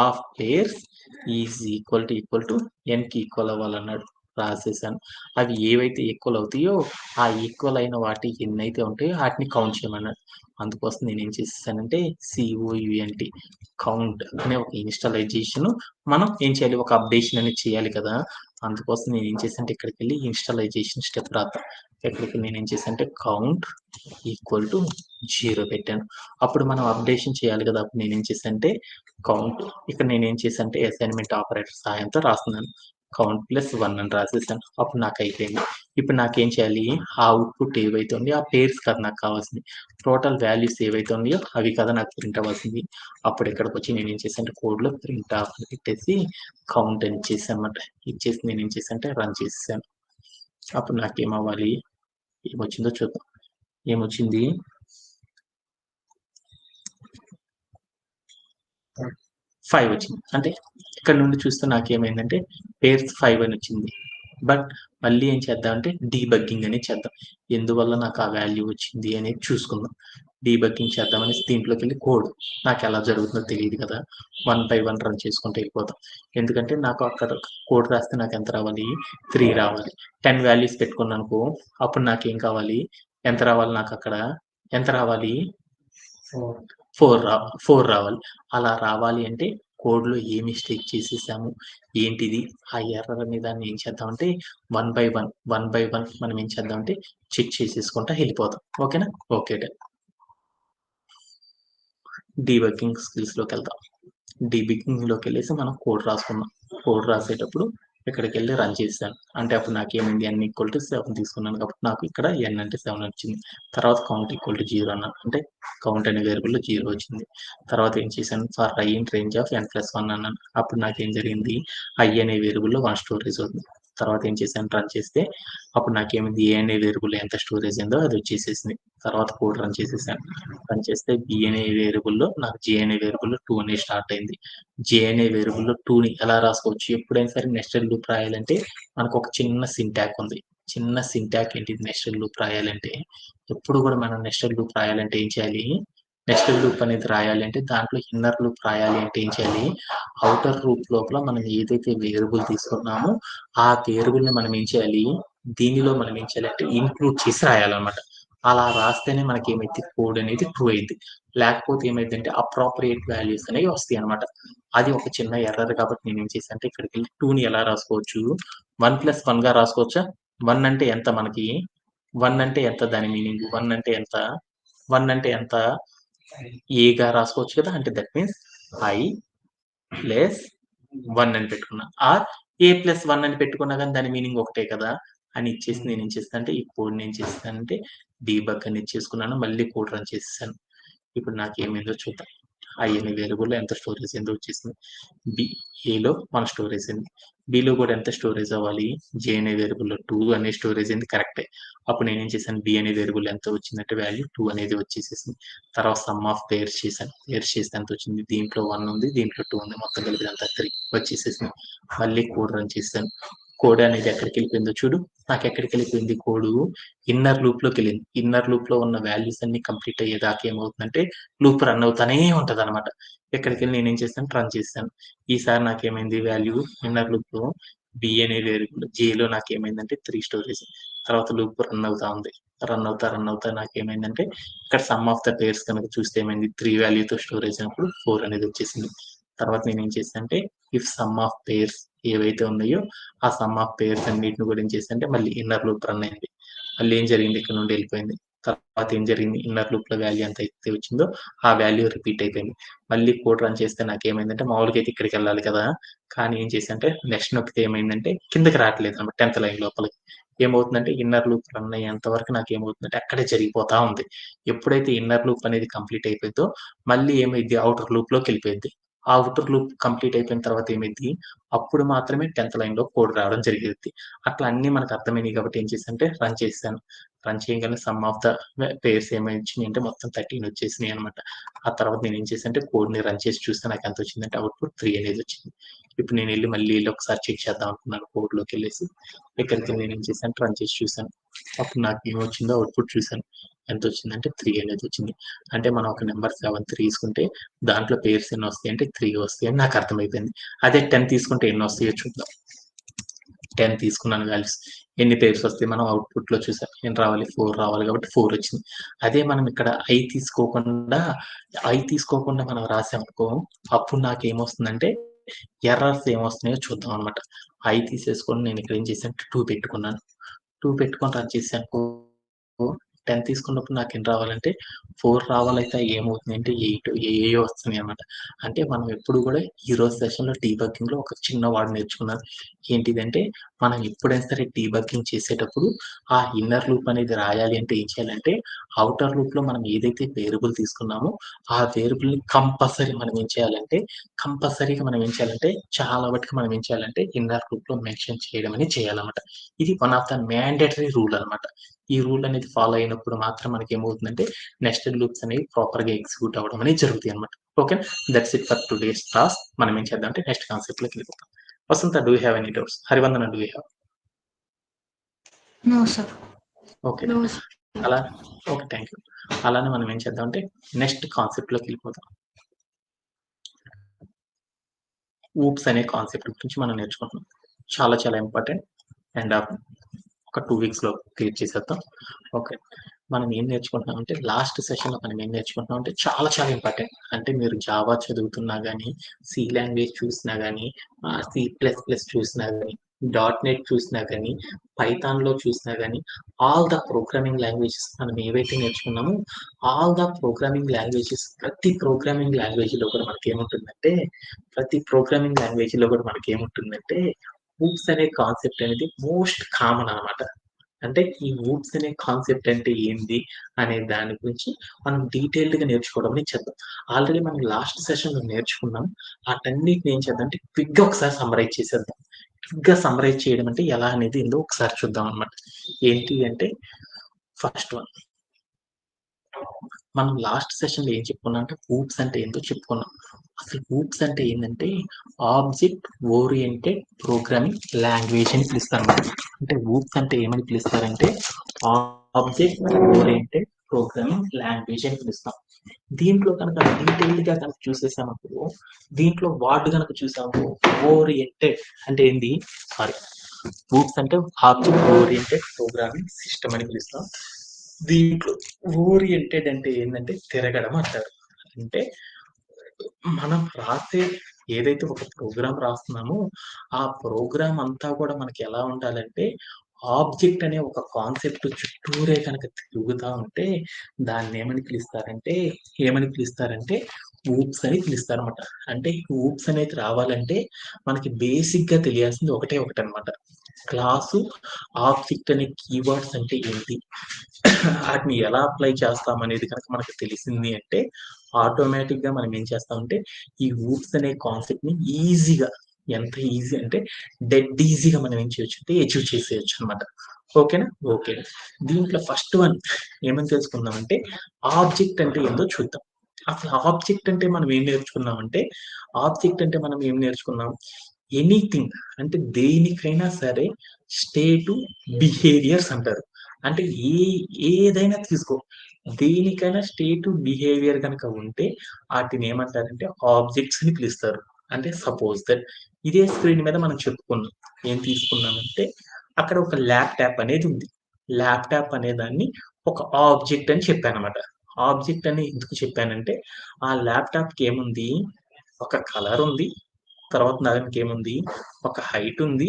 [SPEAKER 1] of pairs is equal to n కి ఈక్వల్ అవ్వాలన్నాడు. రాసేసాను. అవి ఏవైతే ఈక్వల్ అవుతాయో ఆ ఈక్వల్ అయిన వాటి ఎన్నైతే ఉంటాయో వాటిని కౌంట్ చేయమన్నాడు. అందుకోసం నేను ఏం చేసేసానంటే COUNT కౌంట్ అనే ఒక ఇన్స్టాలైజేషన్ మనం ఏం చేయాలి, ఒక అప్డేషన్ అనేది చేయాలి కదా. అందుకోసం నేను ఏం చేశానంటే ఇక్కడికి వెళ్ళి ఇన్స్టాలైజేషన్ స్టెప్ రాద్దాం. ఇక్కడికి నేను ఏం చేశానంటే కౌంట్ ఈక్వల్ టు 0 పెట్టాను. అప్పుడు మనం అప్డేషన్ చేయాలి కదా. అప్పుడు నేనేం చేశానంటే కౌంట్, ఇక్కడ నేనేం చేశానంటే అసైన్మెంట్ ఆపరేటర్ సహాయంతో రాస్తున్నాను. కౌంట్ +1 అని రాసేసాను. అప్పుడు నాకు అయిపోయింది. ఇప్పుడు నాకేం చేయాలి, ఆ అవుట్పుట్ ఏవైతే ఉన్నాయో ఆ పేర్స్ కదా నాకు కావాల్సింది, టోటల్ వాల్యూస్ ఏవైతే ఉన్నాయో అవి కదా నాకు ప్రింట్ అవ్వాల్సింది. అప్పుడు ఇక్కడికి వచ్చి నేను ఏం చేశాను, కోడ్లో ప్రింట్ ఆఫ్ అని పెట్టేసి కౌంట్ అని ఇచ్చేసాను అనమాట. ఇచ్చేసి నేను ఏం చేశానంటే రన్ చేసేసాను. అప్పుడు నాకేమవ్వాలి, ఏమొచ్చిందో చూద్దాం. ఏమొచ్చింది, 5 వచ్చింది. అంటే ఇక్కడ నుండి చూస్తే నాకేమైందంటే పేర్స్ 5 అని వచ్చింది. బట్ మళ్ళీ ఏం చేద్దామంటే డీబగ్గింగ్ అనేది చేద్దాం. ఎందువల్ల నాకు ఆ వాల్యూ వచ్చింది అనేది చూసుకుందాం. డీబగ్గింగ్ చేద్దామని దీంట్లోకి వెళ్ళి కోడ్ నాకు ఎలా జరుగుతుందో తెలియదు కదా. 1 బై 1 రన్ చేసుకుంటూ వెళ్ళిపోతాం. ఎందుకంటే నాకు అక్కడ కోడ్ రాస్తే నాకు ఎంత రావాలి, 3 రావాలి. 10 వాల్యూస్ పెట్టుకున్నాను అనుకో, అప్పుడు నాకేం కావాలి, ఎంత రావాలి, నాకు అక్కడ ఎంత రావాలి 4 రావాలి. అలా రావాలి అంటే కోడ్‌లో ఏ మిస్టేక్ చేసేసాము, ఏంటిది, ఆ ఎర్రర్ అనే దాన్ని ఏం చేద్దామంటే 1 బై 1 మనం ఏం చేద్దామంటే చెక్ చేసేసుకుంటా వెళ్ళిపోదాం. ఓకేనా? Okay done. డీబగ్గింగ్ స్కిల్స్‌లోకెళ్దాం. డీబగ్గింగ్‌లోకెళ్ళేసి మనం కోడ్ రాసుకున్నాం. కోడ్ రాసేటప్పుడు ఇక్కడికెళ్ళి రన్ చేశాను. అంటే అప్పుడు నాకేమైంది n=7 తీసుకున్నాను కాబట్టి నాకు ఇక్కడ n అంటే 7 వచ్చింది. తర్వాత count=0 అన్నాను. అంటే కౌంట్ అనే వేరియబుల్‌లో 0 వచ్చింది. తర్వాత ఏం చేశాను for i in range of n+1 అన్నాను. అప్పుడు నాకేం జరిగింది i అనే వేరియబుల్‌లో 1 స్టోరేజ్ ఉంది. తర్వాత ఏం చేశాను రన్ చేస్తే అప్పుడు నాకేమైంది a అనే వేరియబుల్ ఎంత స్టోరేజ్ ఉందో అది వచ్చేసేసింది. తర్వాత కోడ్ రన్ చేసేసాను. రన్ చేస్తే b అనే వేరియబుల్‌లో నాకు j అనే వేరియబుల్‌లో 2 అనేది స్టార్ట్ అయింది. j అనే వేరియబుల్‌లో 2ని ఎలా రాసుకోవచ్చు? ఎప్పుడైనా సరే నెస్టెడ్ లూప్ రాయాలంటే మనకు ఒక చిన్న సింటాక్ ఉంది. చిన్న సింటాక్ ఏంటిది నెస్టెడ్ లూప్ రాయాలంటే ఎప్పుడు కూడా మనం నెస్టెడ్ లూప్ రాయాలంటే ఏం చేయాలి? నెస్టెడ్ లూప్ అనేది రాయాలి అంటే దాంట్లో ఇన్నర్ లూప్ రాయాలి అంటే ఏం చేయాలి? ఔటర్ లూప్ లోపల మనం ఏదైతే వేరియబుల్ తీసుకున్నామో ఆ వేరియబుల్‌ని మనం ఏం చేయాలి? దీనిలో మనం ఏం చేయాలంటే ఇంక్లూడ్ చేసి రాయాలన్నమాట. అలా రాస్తేనే మనకి ఏమైద్ది కోడ్ అనేది ట్రూ అయిద్ది. లేకపోతే ఏమైద్దంటే అప్రాప్రియేట్ వాల్యూస్ అనేవి వస్తాయి అన్నమాట. అది ఒక చిన్న ఎర్రర్ కాబట్టి నేనేం చేశానంటే ఇక్కడికెళ్ళి 2ని ఎలా రాసుకోవచ్చు? 1+1గా రాసుకోవచ్చా? 1 అంటే ఎంత మనకి? 1 అంటే ఎంత దాని మీనింగ్? 1 అంటే ఎంత? 1 అంటే ఎంత? ఏగా రాసుకోవచ్చు కదా! అంటే దట్ మీన్స్ i ప్లస్ 1 అని పెట్టుకున్నా. ఆర్ ఏ ప్లస్ 1 అని పెట్టుకున్నా గాని దాని మీనింగ్ ఒకటే కదా! అని ఇచ్చేసి నేనేం చేస్తానంటే ఈ కోడ్‌ని ఏం చేస్తానంటే డీబగ్ అని ఇచ్చేసుకున్నాను. మళ్ళీ కోడ్ రన్ చేసేసాను. ఇప్పుడు నాకేమైందో చూద్దాం. i అనే వేరియబుల్‌లో ఎంత స్టోరేజ్ అయిందో వచ్చేసింది. ఏలో 1 స్టోరేజ్ అయింది. బిలో కూడా ఎంత స్టోరేజ్ అవ్వాలి? j అనే వేరియబుల్‌లో 2 అనే స్టోరేజ్ అయింది కరెక్టే. అప్పుడు నేనేం చేశాను b అనే వేరియబుల్ ఎంత వచ్చిందంటే వాల్యూ 2 అనేది వచ్చేసేసింది. తర్వాత సమ్ ఆఫ్ పెయిర్స్ చేశాను. పెయిర్స్ చేస్తే ఎంత వచ్చింది? దీంట్లో 1 ఉంది, దీంట్లో 2 ఉంది. మొత్తం కలిపి అంతా 3 వచ్చేసేసింది. మళ్ళీ కోడ్ రన్ చేశాను. కోడ్ అనేది ఎక్కడికెళ్ళిపోయిందో చూడు. నాకెక్కడికెళ్ళిపోయింది కోడు? ఇన్నర్ లూప్‌లోకెళ్ళింది. ఇన్నర్ లూప్‌లో ఉన్న వాల్యూస్ అన్నీ కంప్లీట్ అయ్యేదాకా ఏమవుతుందంటే లూప్ రన్ అవుతానే ఉంటదనమాట. ఇక్కడికెళ్ళి నేనేం చేశాను రన్ చేశాను. ఈసారి నాకేమైంది వాల్యూ ఇన్నర్ లూప్‌లో బి అనే వేరియబుల్ జేలో నాకేమైందంటే 3 స్టోరేజ్. తర్వాత లూప్ రన్ అవుతా ఉంది. రన్ అవుతా నాకేమైందంటే ఇక్కడ సమ్ ఆఫ్ ద పెయిర్స్ కనుక చూస్తే ఏమైంది 3 వాల్యూతో స్టోరేజ్ అయినప్పుడు 4 అనేది వచ్చేసింది. తర్వాత నేనేం చేశానంటే ఇఫ్ సమ్ ఆఫ్ పెయిర్స్ ఏవైతే ఉన్నాయో ఆ సమ్ ఆఫ్ పెయిర్స్ అన్నిటిని కూడా ఏం చేశానంటే మళ్ళీ ఇన్నర్ లూప్ రన్ అయింది. మళ్ళీ ఏం జరిగింది ఇక్కడ నుండి వెళ్ళిపోయింది. తర్వాత ఏం జరిగింది ఇన్నర్ లూప్‌లో వాల్యూ ఎంత అయితే వచ్చిందో ఆ వాల్యూ రిపీట్ అయిపోయింది. మళ్ళీ కోడ్ రన్ చేస్తే నాకేమైందంటే మామూలుగా అయితే ఇక్కడికెళ్ళాలి కదా! కానీ ఏం చేశానంటే నెక్స్ట్ నొక్కితే ఏమైందంటే కిందకి రావట్లేదన్నమాట 10థ్ లైన్ లోపలికి. ఏమవుతుందంటే ఇన్నర్ లూప్ రన్ అయ్యేంత వరకు నాకేమవుతుందంటే అక్కడే జరిగిపోతా ఉంది. ఎప్పుడైతే ఇన్నర్ లూప్ అనేది కంప్లీట్ అయిపోద్దో మళ్ళీ ఏమైద్ది ఔటర్ లూప్‌లోకెళ్ళిపోయిద్ది. ఆ ఔటర్ లూప్ కంప్లీట్ అయిపోయిన తర్వాత ఏమైద్ది అప్పుడు మాత్రమే 10థ్ లైన్‌లో కోడ్ రావడం జరిగిద్ది. అట్లా అన్నీ మనకు అర్థమైనయి కాబట్టి ఏం చేశానంటే రన్ చేశాను. రన్ చేయంగానే సమ్ ఆఫ్ ద పెయిర్స్ ఏమొచ్చినాయంటే మొత్తం 13 వచ్చేసినాయన్నమాట. ఆ తర్వాత నేనేం చేశానంటే కోడ్‌ని రన్ చేసి చూస్తే నాకెంత వచ్చిందంటే అవుట్‌పుట్ 3 అనేది వచ్చింది. ఇప్పుడు నేనెళ్ళి మళ్ళీ ఎళ్లి ఒకసారి చెక్ చేద్దాం అనుకున్నాను కోడ్‌లోకెళ్ళేసి. ఇక్కడికెళ్ళి నేనేం చేశాను రన్ చేసి చూసాను. అప్పుడు నాకేమొచ్చిందో అవుట్‌పుట్ చూసాను. ఎంతొచ్చిందంటే 3 అనేది వచ్చింది. అంటే మనం ఒక నంబర్ 7 తీసుకుంటే దాంట్లో పెయిర్స్ ఎన్నొస్తాయంటే 3 వస్తాయని నాకు అర్థమైపోయింది. అదే 10 తీసుకుంటే ఎన్నొస్తాయో చూద్దాం. 10 తీసుకున్నాను వాల్యూస్. ఎన్ని పెయిర్స్ వస్తాయి మనం అవుట్‌పుట్‌లో చూసాం. ఎన్ని రావాలి? 4 రావాలి కాబట్టి 4 వచ్చింది. అదే మనం ఇక్కడ తీసుకోకుండా మనం రాసామనుకో అప్పుడు నాకేమొస్తుందంటే ఎర్రర్స్ ఏమొస్తున్నాయో చూద్దాం అనమాట. తీసేసుకొని నేను ఇక్కడ ఏం చేశాను 2 పెట్టుకున్నాను. 2 పెట్టుకొని రన్ చేశాననుకో 10 తీసుకున్నప్పుడు నాకెన్ని రావాలంటే 4 రావాలైతే ఏమవుతుందంటే 8 ఏయేయో వస్తున్నాయన్నమాట. అంటే మనం ఎప్పుడు కూడా ఈరోజు సెషన్‌లో డీబగ్గింగ్‌లో ఒక చిన్న వర్డ్ నేర్చుకున్నాను. ఏంటిదంటే మనం ఎప్పుడైనా సరే డీబగ్గింగ్ చేసేటప్పుడు ఆ ఇన్నర్ లూప్ అనేది రాయాలి అంటే ఏం చేయాలంటే ఔటర్ లూప్‌లో మనం ఏదైతే వేరియబుల్ తీసుకున్నామో ఆ వేరియబుల్‌ని కంపల్సరీగా మనం ఏం చేయాలంటే చాలా మటుకు మనం ఏం చేయాలంటే ఇన్నర్ లూప్‌లో మెన్షన్ చేయడం అనేది చేయాలన్నమాట. ఇది one of the mandatory rule అన్నమాట. ఈ రూల్ అనేది ఫాలో అయినప్పుడు మాత్రం మనకేమవుతుందంటే నెస్టెడ్ లూప్స్ అనేవి ప్రాపర్‌గా ఎగ్జిక్యూట్ అవ్వడం అనేది జరుగుతాయన్నమాట. Okay. That's it for today's task. మనం ఏం చేద్దాం అంటే నెక్స్ట్ కాన్సెప్ట్‌లోకి వెళ్ళిపోతాం. Vasantha do you have any doubts? Harivandana do you have?
[SPEAKER 2] No sir.
[SPEAKER 1] Okay.
[SPEAKER 2] No sir.
[SPEAKER 1] అలా ఓకే. Thank you. అలానే మనం ఏం చేద్దాం అంటే నెక్స్ట్ కాన్సెప్ట్‌లోకి వెళ్ళిపోదాం. ఊప్స్ అనే కాన్సెప్ట్ గురించి మనం నేర్చుకుంటున్నాం. చాలా చాలా ఇంపార్టెంట్ అండ్ ఒక 2 వీక్స్‌లో క్లియర్ చేసేద్దాం. ఓకే. మనం ఏం నేర్చుకుంటున్నామంటే లాస్ట్ సెషన్‌లో మనం ఏం నేర్చుకుంటున్నామంటే చాలా చాలా ఇంపార్టెంట్. అంటే మీరు జావా చదువుతున్నా గాని, సి లాంగ్వేజ్ చూసినా గాని, సి ప్లస్ ప్లస్ చూసినా గాని, డాట్ నెట్ చూసినా గాని, పైథాన్‌లో చూసినా గాని, ఆల్ ద ప్రోగ్రామింగ్ లాంగ్వేజెస్ మనం ఏవైతే నేర్చుకున్నామో, ఆల్ ద ప్రోగ్రామింగ్ లాంగ్వేజెస్ ప్రతి ప్రోగ్రామింగ్ లాంగ్వేజ్‌లో కూడా మనకేముంటుందంటే, ప్రతి ప్రోగ్రామింగ్ లాంగ్వేజ్‌లో కూడా మనకేముంటుందంటే, హూప్స్ అనే కాన్సెప్ట్ అనేది మోస్ట్ కామన్ అన్నమాట. అంటే ఈ ఊప్స్ అనే కాన్సెప్ట్ అంటే ఏంది అనే దాని గురించి మనం డీటెయిల్డ్‌గా నేర్చుకోవడం అనేది చేద్దాం. ఆల్రెడీ మనం లాస్ట్ సెషన్‌లో నేర్చుకున్నాం. ఆటన్నిటిని ఏం చేద్దాం అంటే క్విక్‌గా ఒకసారి సమ్మరైజ్ చేసేద్దాం. క్విక్‌గా సమ్మరైజ్ చేయడం అంటే ఎలా అనేది ఏందో ఒకసారి చూద్దాం అన్నమాట. ఏంటి అంటే ఫస్ట్ వన్ మనం లాస్ట్ సెషన్‌లో ఏం చెప్పుకున్నాం అంటే హూప్స్ అంటే ఏందో చెప్పుకున్నాం. అసలు హూప్స్ అంటే ఏందంటే ఆబ్జెక్ట్ ఓరియెంటెడ్ ప్రోగ్రామింగ్ లాంగ్వేజ్ అని పిలుస్తారన్నమాట. అంటే హూప్స్ అంటే ఏమని పిలుస్తారంటే ఆబ్జెక్ట్ ఓరియెంటెడ్ ప్రోగ్రామింగ్ లాంగ్వేజ్ అని పిలుస్తాం. దీంట్లో కనుక డీటెయిల్డ్‌గా కనుక చూసేసామనుకో, దీంట్లో వార్డ్ గనక చూసామనుకో ఓరియెంటెడ్ అంటే ఏంది? సారీ. హూప్స్ అంటే ఆబ్జెక్ట్ ఓరియెంటెడ్ ప్రోగ్రామింగ్ సిస్టమ్ అని పిలుస్తాం. దీంట్లో ఓరియెంటెడ్ అంటే ఏందంటే తిరగడం అంటారు. అంటే మనం రాసే ఏదైతే ఒక ప్రోగ్రామ్ రాస్తున్నామో, ఆ ప్రోగ్రామ్ అంతా కూడా మనకి ఎలా ఉండాలంటే, ఆబ్జెక్ట్ అనే ఒక కాన్సెప్ట్ చుట్టూరే కనుక తిరుగుతా ఉంటే, ఏమని పిలుస్తారంటే ఊప్స్ అని పిలుస్తారన్నమాట. అంటే ఊప్స్ అనేది రావాలంటే, మనకి బేసిక్‌గా తెలియాల్సింది ఒకటే ఒకటన్నమాట. క్లాసు, ఆబ్జెక్ట్ అనే కీవర్డ్స్ అంటే ఏంటి? ఆటిని ఎలా అప్లై చేస్తాం అనేది కనుక మనకు తెలిసింది అంటే, ఆటోమేటిక్‌గా మనం ఏం చేస్తామంటే, ఈ ఊప్స్ అనే కాన్సెప్ట్‌ని ఈజీగా ఎంత ఈజీ అంటే డెడ్ ఈజీగా మనం ఏం చేయొచ్చంటే అచీవ్ చేసేయొచ్చనమాట. ఓకేనా? ఓకే. దీంట్లో ఫస్ట్ వన్ ఏమని తెలుసుకుందామంటే, ఆబ్జెక్ట్ అంటే ఏందో చూద్దాం. అసలు ఆబ్జెక్ట్ అంటే మనం ఏం నేర్చుకున్నామంటే, ఆబ్జెక్ట్ అంటే మనం ఏం నేర్చుకున్నాం? ఎనీథింగ్ అంటే దేనికైనా సరే స్టేటు, బిహేవియర్స్ అంటారు. అంటే ఏదైనా తీసుకో. దేనికైనా స్టేటు, బిహేవియర్ గనక ఉంటే ఆటినేమంటారంటే ఆబ్జెక్ట్స్ అని పిలుస్తారు. అంటే సపోజ్ దట్ ఇదే స్క్రీన్ మీద మనం చెప్పుకున్నాం. ఏం తీసుకున్నామంటే అక్కడ ఒక ల్యాప్‌టాప్ అనేది ఉంది. ల్యాప్‌టాప్ అనే దాన్ని ఒక ఆబ్జెక్ట్ అని చెప్పానన్నమాట. ఆబ్జెక్ట్ అని ఎందుకు చెప్పానంటే ఆ ల్యాప్‌టాప్‌కి ఏముంది? ఒక కలర్ ఉంది. తర్వాత దానికేముంది? ఒక హైట్ ఉంది.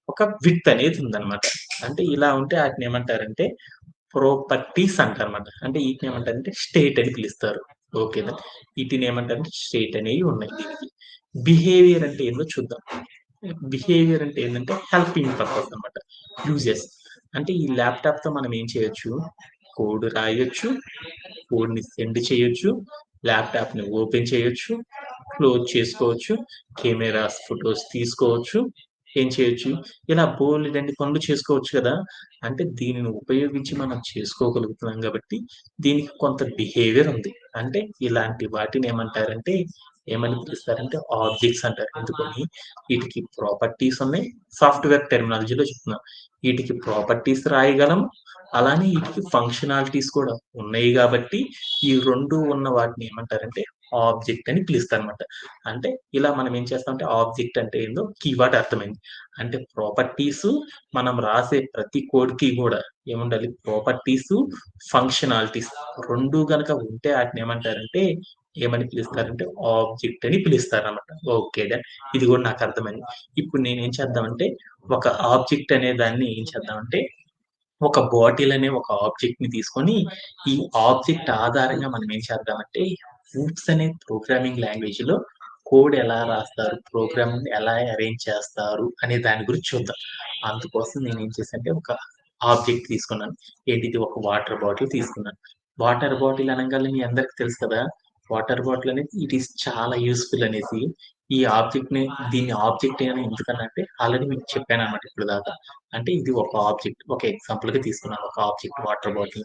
[SPEAKER 1] ఒక విడ్త్ అనేది ఉందన్నమాట. అంటే ఇలా ఉంటే ఆటినేమంటారంటే ప్రాపర్టీస్ అంటారన్నమాట. అంటే ఈటినేమంటారంటే స్టేట్ అని పిలుస్తారు. ఓకేనా? ఈటినేమంటారంటే స్టేట్ అనేవి ఉన్నాయి దీనికి. బిహేవియర్ అంటే ఏందో చూద్దాం. బిహేవియర్ అంటే ఏందంటే హెల్పింగ్ పర్పస్ అన్నమాట. యూజెస్. అంటే ఈ ల్యాప్‌టాప్‌తో మనం ఏం చేయొచ్చు? కోడ్ రాయొచ్చు. కోడ్‌ని సెండ్ చేయొచ్చు. ల్యాప్‌టాప్‌ని ఓపెన్ చేయొచ్చు. క్లోజ్ చేసుకోవచ్చు. కెమెరాస్, ఫోటోస్ తీసుకోవచ్చు. ఏం చేయొచ్చు? ఇలా బోలెడన్ని పనులు చేసుకోవచ్చు కదా! అంటే దీనిని ఉపయోగించి మనం చేసుకోగలుగుతున్నాం గాబట్టి, దీనికి కొంత బిహేవియర్ ఉంది. అంటే ఇలాంటి వాటిని ఏమని పిలుస్తారంటే ఆబ్జెక్ట్స్ అంటారు. ఎందుకని? ఈటికి ప్రాపర్టీస్ ఉన్నాయి. సాఫ్ట్‌వేర్ టెర్మినాలజీలో చెప్తున్నా. ఈటికి ప్రాపర్టీస్ రాయగలం. అలానే ఈటికి ఫంక్షనాలిటీస్ కూడా ఉన్నాయి గాబట్టి, ఈ 2 ఉన్న వాటిని ఏమంటారంటే ఆబ్జెక్ట్ అని పిలుస్తారన్నమాట. అంటే ఇలా మనం ఏం చేస్తామంటే ఆబ్జెక్ట్ అంటే ఏందో కీవర్డ్ అర్థమైంది. అంటే ప్రాపర్టీసు మనం రాసే ప్రతి కోడ్‌కి గూడా ఏముండాలి? ప్రాపర్టీసు, ఫంక్షనాలిటీస్ 2 గనక ఉంటే ఆటినేమంటారంటే ఏమని పిలుస్తారంటే ఆబ్జెక్ట్ అని పిలుస్తారన్నమాట. ఓకే. డన్. ఇది గూడా నాకు అర్థమైంది. ఇప్పుడు నేనేం చేద్దామంటే ఒక ఆబ్జెక్ట్ అనే దాన్ని ఏం చేద్దామంటే ఒక బాటిల్ అనే ఒక ఆబ్జెక్ట్‌ని తీసుకొని, ఈ ఆబ్జెక్ట్ ఆధారంగా మనం ఏం చేద్దామంటే, హూప్స్ అనే ప్రోగ్రామింగ్ లాంగ్వేజ్‌లో కోడ్ ఎలా రాస్తారు, ప్రోగ్రామ్‌ని ఎలా అరేంజ్ చేస్తారు అనే దాని గురించి చూద్దాం. అందుకోసం నేనేం చేశానంటే, ఒక ఆబ్జెక్ట్ తీసుకున్నాను. ఏంటిది ఒక వాటర్ బాటిల్ తీసుకున్నాను. వాటర్ బాటిల్ అనంగానే మీ అందరికి తెలుసు కదా! వాటర్ బాటిల్ అనేది ఇట్ ఈస్ చాలా యూజ్‌ఫుల్ అనేసి. ఈ ఆబ్జెక్ట్‌ని దీన్ని ఆబ్జెక్ట్ అని ఎందుకనంటే ఆల్రెడీ మీకు చెప్పానన్నమాట ఇప్పటిదాకా. అంటే ఇది ఒక ఆబ్జెక్ట్. ఒక ఎగ్జాంపుల్‌గా తీసుకున్నాను. ఒక ఆబ్జెక్ట్ వాటర్ బాటిల్.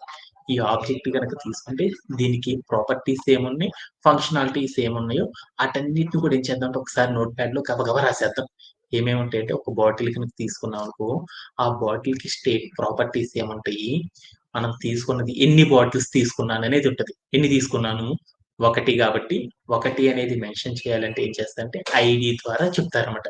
[SPEAKER 1] ఈ ఆబ్జెక్ట్ గనక తీసుకుంటే దీనికి ప్రాపర్టీస్ ఏమున్నాయి, ఫంక్షనాలిటీస్ ఏమున్నాయో ఆటన్నిటిని కూడా ఏం చేద్దామంటే ఒకసారి నోట్‌ప్యాడ్‌లో గబగబా రాసేద్దాం. ఏమేముంటాయంటే ఒక బాటిల్ గనక తీసుకున్నామనుకో, ఆ బాటిల్‌కి స్టేట్ ప్రాపర్టీస్ ఏముంటాయి, మనం తీసుకున్నది ఎన్ని బాటిల్స్ తీసుకున్నాననేది ఉంటది. ఎన్ని తీసుకున్నాను? 1 కాబట్టి 1 అనేది మెన్షన్ చేయాలంటే ఏం చేస్తారంటే ఐడీ ద్వారా చెప్తారన్నమాట.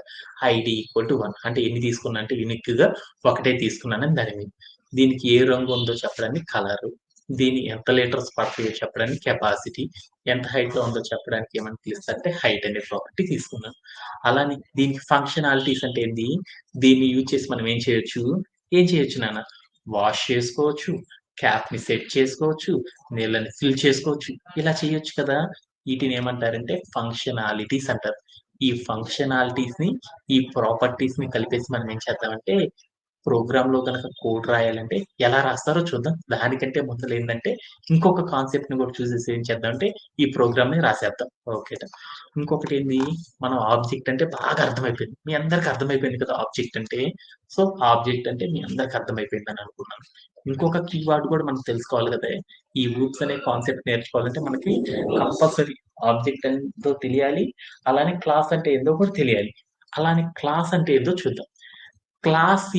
[SPEAKER 1] ఐడీ ఈక్వల్ టు 1 అంటే ఎన్ని తీసుకున్నా అంటే యూనిక్‌గా ఒకటే తీసుకున్నానని దాని మీనింగ్. దీనికి ఏ రంగు ఉందో చెప్పడానికి కలరు. దీన్ని ఎంత లీటర్స్ పడతాయో చెప్పడానికి కెపాసిటీ, ఎంత హైట్‌లో ఉందో చెప్పడానికి ఏమని పిలుస్తారంటే హైట్ అనే ప్రాపర్టీ తీసుకున్నాను. అలానే దీనికి ఫంక్షనాలిటీస్ అంటే ఏంది? దీన్ని యూజ్ చేసి మనం ఏం చేయొచ్చు నాన్న? వాష్ చేసుకోవచ్చు, క్యాప్‌ని సెట్ చేసుకోవచ్చు, నీళ్ళని ఫిల్ చేసుకోవచ్చు. ఇలా చేయొచ్చు కదా! వీటిని ఏమంటారంటే ఫంక్షనాలిటీస్ అంటారు. ఈ ఫంక్షనాలిటీస్‌ని, ఈ ప్రాపర్టీస్‌ని కలిపేసి మనం ఏం చేద్దామంటే ప్రోగ్రామ్‌లో గనక కోడ్ రాయాలంటే ఎలా రాస్తారో చూద్దాం. దానికంటే ముందలేందంటే ఇంకొక కాన్సెప్ట్‌ని కూడా చూసేసి ఏం చేద్దామంటే ఈ ప్రోగ్రామ్‌ని రాసేద్దాం. ఓకేనా. ఇంకొకటేంది మనం ఆబ్జెక్ట్ అంటే బాగా అర్థమైపోయింది. మీ అందరికి అర్థమైపోయింది కదా! ఆబ్జెక్ట్ అంటే. సో, ఆబ్జెక్ట్ అంటే మీ అందరికి అర్థమైపోయిందని అనుకున్నాను. ఇంకొక కీవర్డ్ కూడా మనం తెలుసుకోవాలి కదా! ఈ లూప్స్ అనే కాన్సెప్ట్ నేర్చుకోవాలంటే మనకి కంపల్సరీ ఆబ్జెక్ట్ ఏంటో తెలియాలి. అలానే క్లాస్ అంటే ఏందో కూడా తెలియాలి. అలానే క్లాస్ అంటే ఏందో చూద్దాం. Class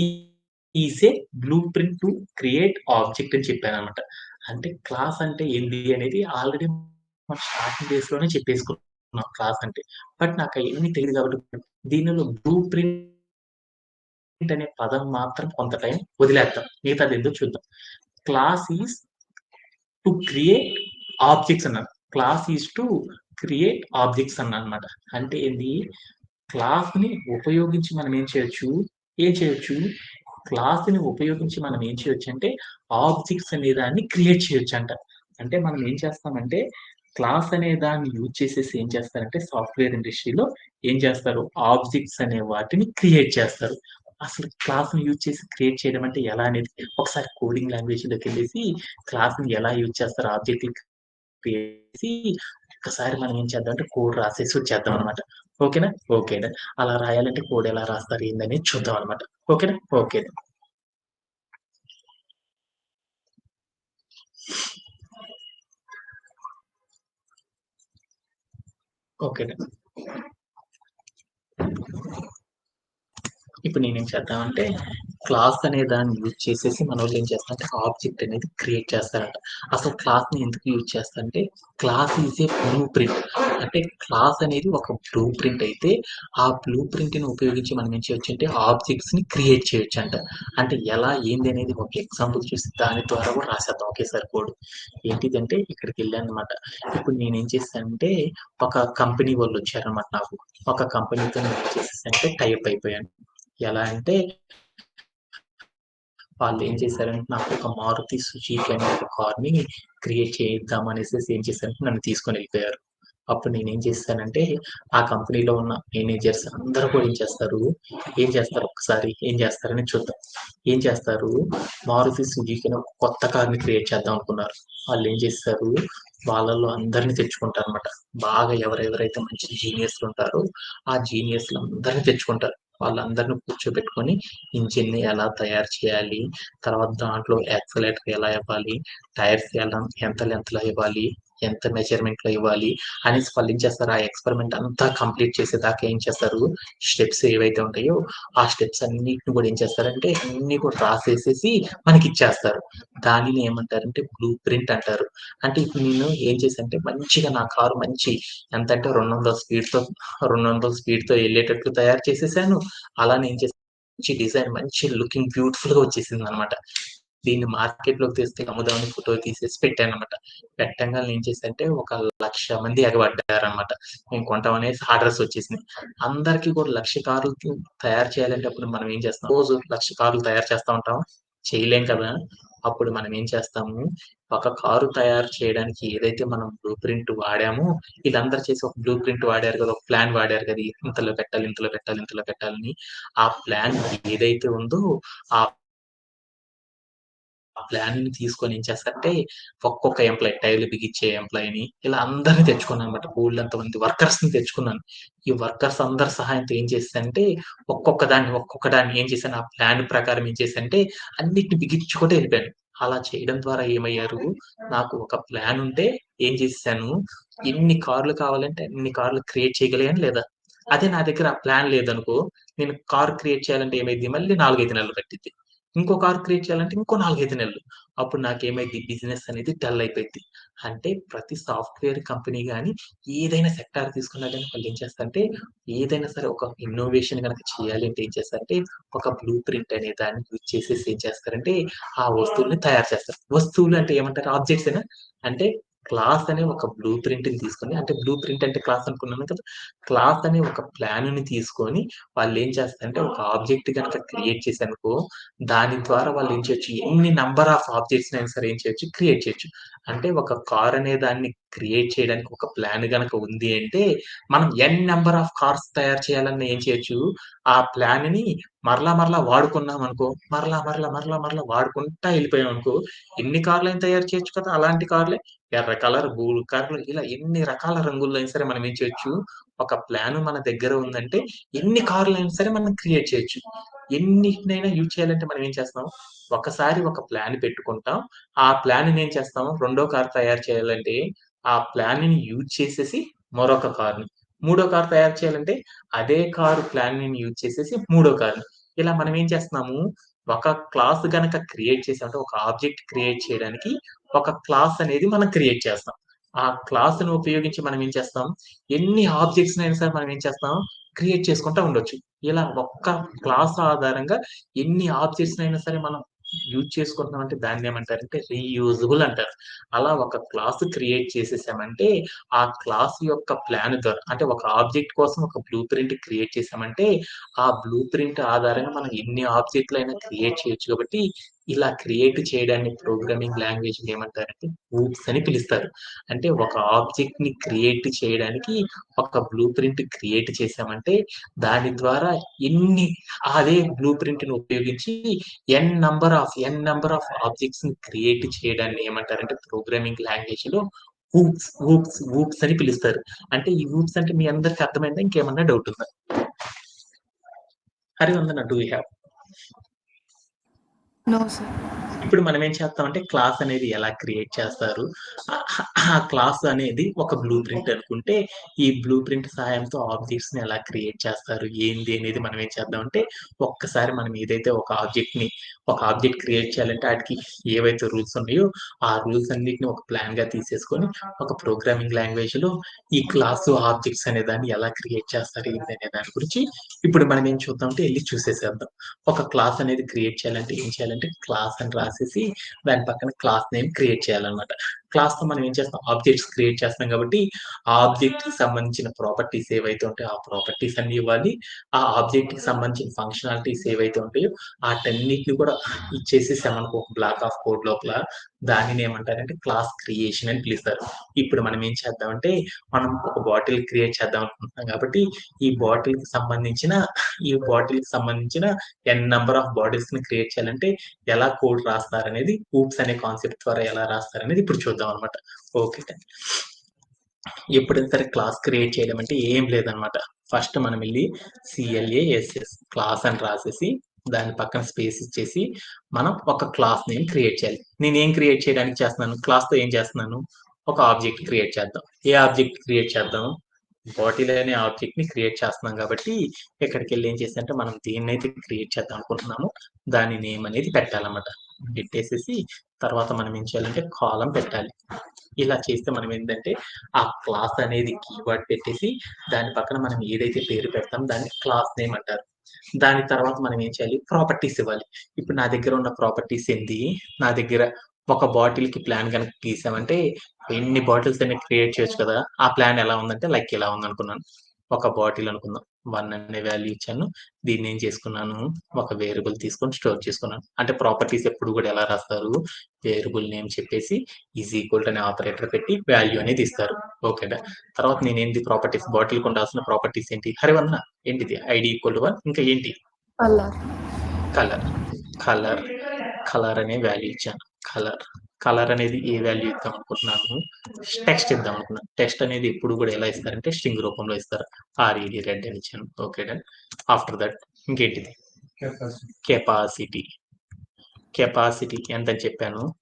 [SPEAKER 1] is a blue print to create object అని చెప్పాననమాట. అంటే క్లాస్ అంటే ఏంది అనేది ఆల్రెడీ మనం స్టార్టింగ్ డేస్‌లోనే చెప్పేసుకున్నాం క్లాస్ అంటే. బట్ నాకయన్నీ తెలీదు కాబట్టి దీనిలో బ్లూ ప్రింట్ అనే పదం మాత్రం కొంత టైం వదిలేద్దాం. మిగతాదేందో చూద్దాం. Class is to create objects అన్నాను. Class is to create objects అన్నానన్నమాట. అంటే ఏంది? క్లాస్‌ని ఉపయోగించి మనం ఏం చేయొచ్చు? క్లాస్‌ని ఉపయోగించి మనం ఏం చేయొచ్చంటే, ఆబ్జెక్ట్స్ అనే దాన్ని క్రియేట్ చేయొచ్చంట. అంటే మనం ఏం చేస్తామంటే, క్లాస్ అనే దాన్ని యూజ్ చేసేసి ఏం చేస్తారంటే, సాఫ్ట్‌వేర్ ఇండస్ట్రీలో ఏం చేస్తారు? ఆబ్జెక్ట్స్ అనే వాటిని క్రియేట్ చేస్తారు. అసలు క్లాస్‌ని యూజ్ చేసి క్రియేట్ చేయడం అంటే ఎలా అనేది ఒకసారి కోడింగ్ లాంగ్వేజ్‌లోకెళ్ళేసి క్లాస్‌ని ఎలా యూజ్ చేస్తారు ఆబ్జెక్ట్‌ని క్రియేట్ చేసి ఒక్కసారి మనం ఏం చేద్దామంటే కోడ్ రాసేసి వచ్చేద్దామనమాట. ఓకేనా? ఓకేనా. అలా రాయాలంటే కోడ్ ఎలా రాస్తారు ఏందనేది చూద్దామనమాట. ఓకేనా? ఓకే. ఓకేనా. ఇప్పుడు నేనేం చేద్దామంటే, క్లాస్ అనే దాన్ని యూజ్ చేసేసి మనోళ్ళు ఏం చేస్తారంటే, ఆబ్జెక్ట్ అనేది క్రియేట్ చేస్తారంట. అసలు క్లాస్‌ని ఎందుకు యూజ్ చేస్తారంటే, class is a blue print. అంటే క్లాస్ అనేది ఒక బ్లూ ప్రింట్ అయితే, ఆ బ్లూ ప్రింట్‌ని ఉపయోగించి మనం ఏం చేయొచ్చంటే, ఆబ్జెక్ట్స్‌ని క్రియేట్ చేయొచ్చంట. అంటే ఎలా, ఏంది అనేది ఒక ఎగ్జాంపుల్ చూసి దాని ద్వారా కూడా రాసేద్దాం ఒకేసారి కోడ్. ఏంటిదంటే ఇక్కడికెళ్ళాననమాట. ఇప్పుడు నేనేం చేశానంటే, ఒక కంపెనీ వాళ్ళొచ్చారనమాట నాకు. ఒక కంపెనీతో నేనేం చేసేసానంటే టై అప్ అయిపోయాను. ఎలా అంటే వాళ్ళేం చేశారంటే నాకు ఒక మారుతి సుజుకి అనే ఒక కార్‌ని క్రియేట్ చేయిద్దాం అనేసేసి ఏం చేశారంటే నన్ను తీసుకొనెళ్ళిపోయారు. అప్పుడు నేనేం చేశానంటే ఆ కంపెనీలో ఉన్న మేనేజర్స్ అందరూ కూడా ఏం చేస్తారు ఒక్కసారి ఏం చేస్తారని చూద్దాం. ఏం చేస్తారు మారుతి సుజుకి అని ఒక కొత్త కార్‌ని క్రియేట్ చేద్దాం అనుకున్నారు. వాళ్ళేం చేస్తారు వాళ్ళలో అందరిని తెచ్చుకుంటారనమాట. బాగా ఎవరెవరైతే మంచి జీనియస్‌లుంటారో ఆ జీనియస్‌లందరిని తెచ్చుకుంటారు. వాళ్ళందరిని కూర్చోబెట్టుకొని ఇంజిన్‌ని ఎలా తయారు చేయాలి, తర్వాత దాంట్లో యాక్సిలరేటర్ ఎలా ఇవ్వాలి, టైర్స్ ఎంత లెంగ్త్‌లో ఇవ్వాలి, ఎంత మెజర్‌మెంట్‌లో ఇవ్వాలి అనేసి వాళ్ళేం చేస్తారు, ఆ ఎక్స్‌పెరిమెంట్ అంతా కంప్లీట్ చేసేదాకా ఏం చేస్తారు, స్టెప్స్ ఏవైతే ఉంటాయో, ఆ స్టెప్స్ అన్నిటిని కూడా ఏం చేస్తారంటే, అన్నీ కూడా రాసేసేసి మనకిచ్చేస్తారు. దానిని ఏమంటారంటే బ్లూ ప్రింట్ అంటారు. అంటే ఇప్పుడు నేను ఏం చేశానంటే, మంచిగా నా కారు ఎంతంటే 200 స్పీడ్‌తో ఎళ్ళేటట్లు తయారు చేసేసాను. అలానే ఏం చేశాను మంచి డిజైన్, మంచి లుకింగ్ బ్యూటిఫుల్‌గా వచ్చేసిందనమాట. దీన్ని మార్కెట్‌లోకి తెస్తే అమ్ముదామని ఫోటో తీసేసి పెట్టాననమాట. పెట్టంగాల్నే ఏం చేశానంటే ఒక 1,00,000 మంది ఎగబడ్డారనమాట. మేము కొంటామనేసి ఆర్డర్స్ వచ్చేసినాయి. అందరికి కూడా 1,00,000 కార్లు తయారు చేయాలంటే అప్పుడు మనం ఏం చేస్తాం? రోజు 1,00,000 కార్లు తయారు చేస్తా ఉంటామా? చేయలేం కదా! అప్పుడు మనం ఏం చేస్తాము, ఒక కారు తయారు చేయడానికి ఏదైతే మనం బ్లూ ప్రింట్ వాడామో, వీళ్ళందరూ చేసి ఒక బ్లూ ప్రింట్ వాడారు కదా! ఒక ప్లాన్ వాడారు కదా! ఇంతలో పెట్టాలి, ఇంతలో పెట్టాలి, ఇంతలో పెట్టాలని. ఆ ప్లాన్ ఏదైతే ఉందో ఆ ఆ ప్లాన్‌ని తీసుకొని ఏం చేస్తారంటే, ఒక్కొక్క ఎంప్లాయీ టైర్‌లు బిగించే ఎంప్లాయీని ఇలా అందరిని తెచ్చుకున్నానన్నమాట. బోలెడంత మంది వర్కర్స్‌ని తెచ్చుకున్నాను. ఈ వర్కర్స్ అందరి సహాయంతో ఏం చేశానంటే, ఒక్కొక్క దాన్ని ఏం చేశాను, ఆ ప్లాన్ ప్రకారం ఏం చేశానంటే, అన్నిటిని బిగించుకుంటూ ఎళ్ళిపోయాను. అలా చేయడం ద్వారా ఏమయ్యారు, నాకు ఒక ప్లాన్ ఉంటే ఏం చేసేసాను, ఎన్ని కార్లు కావాలంటే అన్ని కార్లు క్రియేట్ చేయగలిగాను లేదా? అదే నా దగ్గర ఆ ప్లాన్ లేదనుకో, నేను కార్ క్రియేట్ చేయాలంటే ఏమైద్ది, మళ్ళీ 4, 5 నెలలు పట్టిద్ది. ఇంకో కార్ క్రియేట్ చేయాలంటే ఇంకో 4, 5 నెలలు. అప్పుడు నాకేమైద్ది బిజినెస్ అనేది డల్ అయిపోయిద్ది. అంటే ప్రతి సాఫ్ట్‌వేర్ కంపెనీ గాని, ఏదైనా సెక్టార్ తీసుకున్నా గాని వాళ్ళేం చేస్తారంటే, ఏదైనా సరే ఒక ఇన్నోవేషన్ గనక చేయాలి అంటే ఏం చేస్తారంటే, ఒక బ్లూ ప్రింట్ అనే దాన్ని యూజ్ చేసేసి ఏం చేస్తారంటే, ఆ వస్తువుల్ని తయారు చేస్తారు. వస్తువులు అంటే ఏమంటారు? ఆబ్జెక్ట్సేనా? అంటే క్లాస్ అనే ఒక బ్లూ ప్రింట్‌ని తీసుకొని అంటే బ్లూ ప్రింట్ అంటే క్లాస్ అనుకున్నాను కదా! క్లాస్ అనే ఒక ప్లాన్‌ని తీసుకొని వాళ్ళేం చేస్తారంటే, ఒక ఆబ్జెక్ట్ గనక క్రియేట్ చేశారనుకో, దాని ద్వారా వాళ్ళు ఏం చేయొచ్చు, ఎన్ని నంబర్ ఆఫ్ ఆబ్జెక్ట్స్‌నైనా సరే ఏం చేయొచ్చు, క్రియేట్ చేయొచ్చు. అంటే ఒక కార్ అనే దాన్ని క్రియేట్ చేయడానికి ఒక ప్లాన్ గనక ఉంది అంటే, మనం ఎన్ నంబర్ ఆఫ్ కార్స్ తయారు చేయాలన్నా ఏం చేయొచ్చు, ఆ ప్లాన్‌ని మరలా వాడుకున్నామనుకో, మరలా వాడుకుంటా ఎళ్ళిపోయామనుకో, ఎన్ని కార్లైనా తయారు చేయొచ్చు కదా! అలాంటి కార్లే ఎర్ర కలర్, బ్లూ కలర్ ఇలా ఎన్ని రకాల రంగుల్లో అయినా సరే మనం ఏం చేయొచ్చు, ఒక ప్లాన్ మన దగ్గర ఉందంటే, ఎన్ని కార్లైనా సరే మనం క్రియేట్ చేయొచ్చు. ఎన్నిటినైనా యూజ్ చేయాలంటే మనం ఏం చేస్తాం, ఒకసారి ఒక ప్లాన్ పెట్టుకుంటాం. ఆ ప్లాన్‌ని ఏం చేస్తాం, రెండో కార్ తయారు చేయాలంటే, ఆ ప్లాన్‌ని యూజ్ చేసేసి మరొక కార్‌ని, మూడో కార్ తయారు చేయాలంటే, అదే కారు ప్లాన్‌ని యూజ్ చేసేసి మూడో కార్‌ని. ఇలా మనం ఏం చేస్తున్నాము, ఒక క్లాస్ గనక క్రియేట్ చేసామంటే, ఒక ఆబ్జెక్ట్ క్రియేట్ చేయడానికి ఒక క్లాస్ అనేది మనం క్రియేట్ చేస్తాం. ఆ క్లాస్‌ని ఉపయోగించి మనం ఏం చేస్తాం, ఎన్ని ఆబ్జెక్ట్స్‌నైనా సరే మనం ఏం చేస్తాం, క్రియేట్ చేసుకుంటా ఉండొచ్చు. ఇలా ఒక్క క్లాస్ ఆధారంగా ఎన్ని ఆబ్జెక్ట్స్‌నైనా సరే మనం యూజ్ చేసుకుంటున్నామంటే దాన్నేమంటారంటే రీయూజబుల్ అంటారు. అలా ఒక క్లాస్ క్రియేట్ చేసేసామంటే, ఆ క్లాస్ యొక్క ప్లాన్ ద్వారా అంటే ఒక ఆబ్జెక్ట్ కోసం ఒక బ్లూ ప్రింట్ క్రియేట్ చేసామంటే, ఆ బ్లూ ప్రింట్ ఆధారంగా మనం ఎన్ని ఆబ్జెక్ట్‌లైనా క్రియేట్ చేయొచ్చు కాబట్టి, ఇలా క్రియేట్ చేయడాన్ని ప్రోగ్రామింగ్ లాంగ్వేజ్‌ని ఏమంటారంటే హూప్స్ అని పిలుస్తారు. అంటే ఒక ఆబ్జెక్ట్‌ని క్రియేట్ చేయడానికి ఒక బ్లూ ప్రింట్ క్రియేట్ చేసామంటే, దాని ద్వారా ఎన్ని అదే బ్లూ ప్రింట్‌ని ఉపయోగించి ఎన్ నంబర్ ఆఫ్ ఆబ్జెక్ట్స్‌ని క్రియేట్ చేయడాన్ని ఏమంటారంటే ప్రోగ్రామింగ్ లాంగ్వేజ్‌లో హూప్స్ అని పిలుస్తారు. అంటే ఈ హూప్స్ అంటే మీ అందరికి అర్థమైందా? ఇంకేమన్నా డౌట్ ఉందా? Harivandana do you have?
[SPEAKER 2] No sir.
[SPEAKER 1] ఇప్పుడు మనం ఏం చేస్తామంటే క్లాస్ అనేది ఎలా క్రియేట్ చేస్తారు? ఆ క్లాస్ అనేది ఒక బ్లూ ప్రింట్ అనుకుంటే, ఈ బ్లూ ప్రింట్ సహాయంతో ఆబ్జెక్ట్స్‌ని ఎలా క్రియేట్ చేస్తారు? ఏంది అనేది మనం ఏం చేద్దామంటే, ఒక్కసారి మనం ఏదైతే ఒక ఆబ్జెక్ట్ క్రియేట్ చేయాలంటే ఆటికి ఏవైతే రూల్స్ ఉన్నాయో, ఆ రూల్స్ అన్నిటిని ఒక ప్లాన్‌గా తీసేసుకొని, ఒక ప్రోగ్రామింగ్ లాంగ్వేజ్‌లో ఈ క్లాసు ఆబ్జెక్ట్స్ అనే దాన్ని ఎలా క్రియేట్ చేస్తారు? ఏంది అనే దాని గురించి ఇప్పుడు మనం ఏం చూద్దామంటే ఎళ్లి చూసేసేద్దాం. ఒక క్లాస్ అనేది క్రియేట్ చేయాలంటే ఏం చేయాలంటే క్లాస్ అని రాసేసి దాని పక్కన క్లాస్ నేమ్ క్రియేట్ చేయాలన్నమాట. క్లాస్‌తో మనం ఏం చేస్తాం ఆబ్జెక్ట్స్ క్రియేట్ చేస్తాం కాబట్టి, ఆ ఆబ్జెక్ట్‌కి సంబంధించిన ప్రాపర్టీస్ ఏవైతే ఉంటాయో ఆ ప్రాపర్టీస్ అన్నీ ఇవ్వాలి. ఆ ఆబ్జెక్ట్‌కి సంబంధించిన ఫంక్షనాలిటీస్ ఏవైతే ఉంటాయో ఆటన్నిటిని కూడా ఇచ్చేసేసామనుకో ఒక బ్లాక్ ఆఫ్ కోడ్ లోపల దానిని ఏమంటారంటే క్లాస్ క్రియేషన్ అని పిలుస్తారు. ఇప్పుడు మనం ఏం చేద్దామంటే మనం ఒక బాటిల్ క్రియేట్ చేద్దాం అనుకుంటున్నాం కాబట్టి ఈ బాటిల్‌కి సంబంధించిన ఎన్ నంబర్ ఆఫ్ బాటిల్స్‌ని క్రియేట్ చేయాలంటే ఎలా కోడ్ రాస్తారనేది హూప్స్ అనే కాన్సెప్ట్ ద్వారా ఎలా రాస్తారనేది ఇప్పుడు చూద్దాం అనమాట. ఓకే. ఎప్పుడైనా సరే క్లాస్ క్రియేట్ చేయడం అంటే ఏం లేదనమాట. ఫస్ట్ మనం ఎళ్లి CLASS క్లాస్ అని రాసేసి దాని పక్కన స్పేస్ ఇచ్చేసి మనం ఒక క్లాస్ నేమ్ క్రియేట్ చేయాలి. నేనేం క్రియేట్ చేయడానికి చేస్తున్నాను? క్లాస్‌తో ఏం చేస్తున్నాను? ఒక ఆబ్జెక్ట్ క్రియేట్ చేద్దాం. ఏ ఆబ్జెక్ట్ క్రియేట్ చేద్దాం? బాటిల్ అనే ఆబ్జెక్ట్‌ని క్రియేట్ చేస్తున్నాం కాబట్టి ఇక్కడికెళ్ళి ఏం చేసానంటే మనం దేన్నైతే క్రియేట్ చేద్దాం అనుకుంటున్నామో దాని నేమ్ అనేది పెట్టాలన్నమాట. పెట్టేసేసి తర్వాత మనం ఏం చేయాలంటే కాలమ్ పెట్టాలి. ఇలా చేస్తే మనం ఏంటంటే ఆ క్లాస్ అనేది కీవర్డ్ పెట్టేసి దాని పక్కన మనం ఏదైతే పేరు పెడతామో దాన్ని క్లాస్ నేమ్ అంటారు. దాని తర్వాత మనం ఏం చేయాలి? ప్రాపర్టీస్ ఇవ్వాలి. ఇప్పుడు నా దగ్గర ఉన్న ప్రాపర్టీస్ ఏంటి? నా దగ్గర ఒక బాటిల్‌కి ప్లాన్ గనుక గీసామంటే ఎన్ని బాటిల్స్ అయినా క్రియేట్ చేయొచ్చు కదా! ఆ ప్లాన్ ఎలా ఉందంటే లైక్ ఇలా ఉందనుకున్నాను. ఒక బాటిల్ అనుకుందాం. 1 అనే వాల్యూ ఇచ్చాను. దీన్నేం చేసుకున్నాను, ఒక వేరియబుల్ తీసుకొని స్టోర్ చేసుకున్నాను. అంటే ప్రాపర్టీస్ ఎప్పుడు కూడా ఎలా రాస్తారు? వేరియబుల్ నేమ్ చెప్పేసి ఈజ్ ఈక్వల్ టు అనే ఆపరేటర్ పెట్టి వాల్యూ అనేది ఇస్తారు. ఓకేనా? తర్వాత నేనేంటి ప్రాపర్టీస్ బాటిల్‌కి ఉండాల్సిన ప్రాపర్టీస్ ఏంటి? హరివందన ఏంటిది? ఐడీ ఈక్వల్ టు 1 ఇంకా ఏంటి?
[SPEAKER 2] కలర్.
[SPEAKER 1] కలర్. కలర్. కలర్ అనే వాల్యూ ఇచ్చాను. కలర్. కలర్ అనేది ఏ వాల్యూ ఇద్దాం అనుకుంటున్నాను? టెక్స్ట్ ఇద్దాం అనుకున్నాను. టెక్స్ట్ అనేది ఎప్పుడు కూడా ఎలా ఇస్తారంటే స్ట్రింగ్ రూపంలో ఇస్తారు. రెడ్ అని ఇచ్చాను. Okay done. ఆఫ్టర్ దట్ ఇంకేంటిది? కెపాసిటీ. కెపాసిటీ ఎంతని చెప్పాను?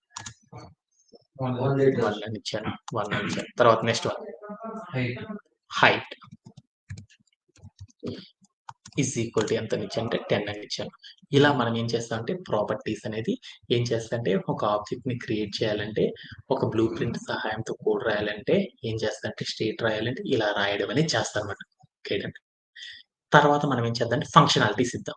[SPEAKER 1] 1 అని ఇచ్చాను. 1 అని ఇచ్చాను. తర్వాత next one. Height. Is equal to ఎంత ఇచ్చాను అంటే 10 అని ఇచ్చాను. ఇలా మనం ఏం చేస్తామంటే ప్రాపర్టీస్ అనేది ఏం చేస్తాంటే ఒక ఆబ్జెక్ట్‌ని క్రియేట్ చేయాలంటే ఒక బ్లూ ప్రింట్ సహాయంతో కోడ్ రాయాలంటే ఏం చేస్తాంటే స్టేట్ రాయాలంటే ఇలా రాయడం అనేది చేస్తానమాట. ఓకేనా. తర్వాత మనం ఏం చేద్దాం అంటే ఫంక్షనాలిటీస్ ఇద్దాం.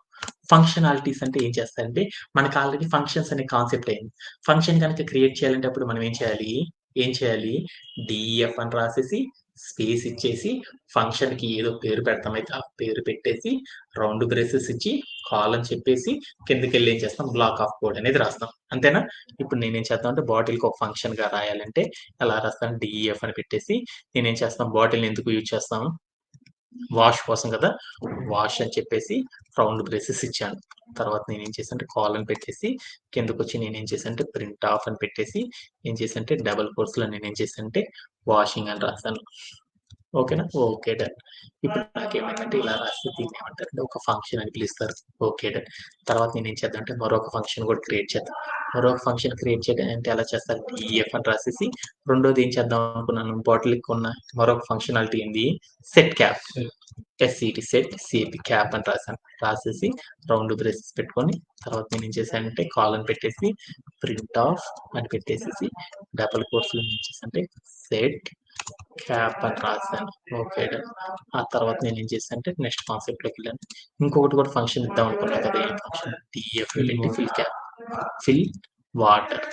[SPEAKER 1] ఫంక్షనాలిటీస్ అంటే ఏం చేస్తారంటే మనకు ఆల్రెడీ ఫంక్షన్స్ అనే కాన్సెప్ట్ అయింది. ఫంక్షన్ గనక క్రియేట్ చేయాలంటే అప్పుడు మనం ఏం చేయాలి? డీఈఎఫ్ అని రాసేసి స్పేస్ ఇచ్చేసి ఫంక్షన్‌కి ఏదో పేరు పెడతామైతే ఆ పేరు పెట్టేసి రౌండ్ బ్రేసెస్ ఇచ్చి కాల్ అని చెప్పేసి కిందకెళ్ళి ఏం చేస్తాం బ్లాక్ ఆఫ్ కోడ్ అనేది రాస్తాం. అంతేనా? ఇప్పుడు నేనేం చేద్దాం అంటే బాటిల్‌కి ఒక ఫంక్షన్‌గా రాయాలంటే ఎలా రాస్తాను? డీఈఎఫ్ అని పెట్టేసి నేనేం చేస్తాం బాటిల్‌ని ఎందుకు యూజ్ చేస్తాము? వాష్ కోసం కదా! వాష్ అని చెప్పేసి రౌండ్ బ్రేసెస్ ఇచ్చాను. తర్వాత నేనేం చేశానంటే కాల్ అని పెట్టేసి కిందకొచ్చి నేనేం చేశానంటే ప్రింట్ ఆఫ్ అని పెట్టేసి ఏం చేశానంటే డబుల్ కోట్స్‌లో నేనేం చేశానంటే వాషింగ్ అని రాసాను. ఓకేనా? ఓకే. డన్. ఇప్పుడు నాకేమైందంటే ఇలా రాస్తే దీన్ని ఏమంటారంటే ఒక ఫంక్షన్ అని పిలుస్తారు. ఓకే. డన్. తర్వాత నేనేం చేద్దాం అంటే మరొక ఫంక్షన్ కూడా క్రియేట్ చేద్దాం. మరొక ఫంక్షన్ క్రియేట్ చేయడం అంటే ఎలా చేస్తారు? డీఎఫ్ అని రాసేసి రెండోది ఏం చేద్దాం అనుకున్నాను బాటిల్‌కి ఉన్న మరొక ఫంక్షనాలిటీ ఏంది? Set cap. SCT set CP cap అని రాసాను. రాసేసి రౌండ్ బ్రేసెస్ పెట్టుకొని తర్వాత నేనేం చేశానంటే కాల్ అని పెట్టేసి ప్రింట్ ఆఫ్ అని పెట్టేసేసి డబుల్ కోట్స్‌లో ఏం చేశానంటే సెట్ క్యాప్ అని రాసాను. ఓకే. డన్. ఆ తర్వాత నేనేం చేశానంటే నెక్స్ట్ కాన్సెప్ట్‌లోకెళ్ళాను. ఇంకొకటి కూడా ఫంక్షన్ ఇద్దాం అనుకున్నా కదా! ఏం ఫంక్షన్? డీఎఫ్ పెట్టి ఫిల్ వాటర్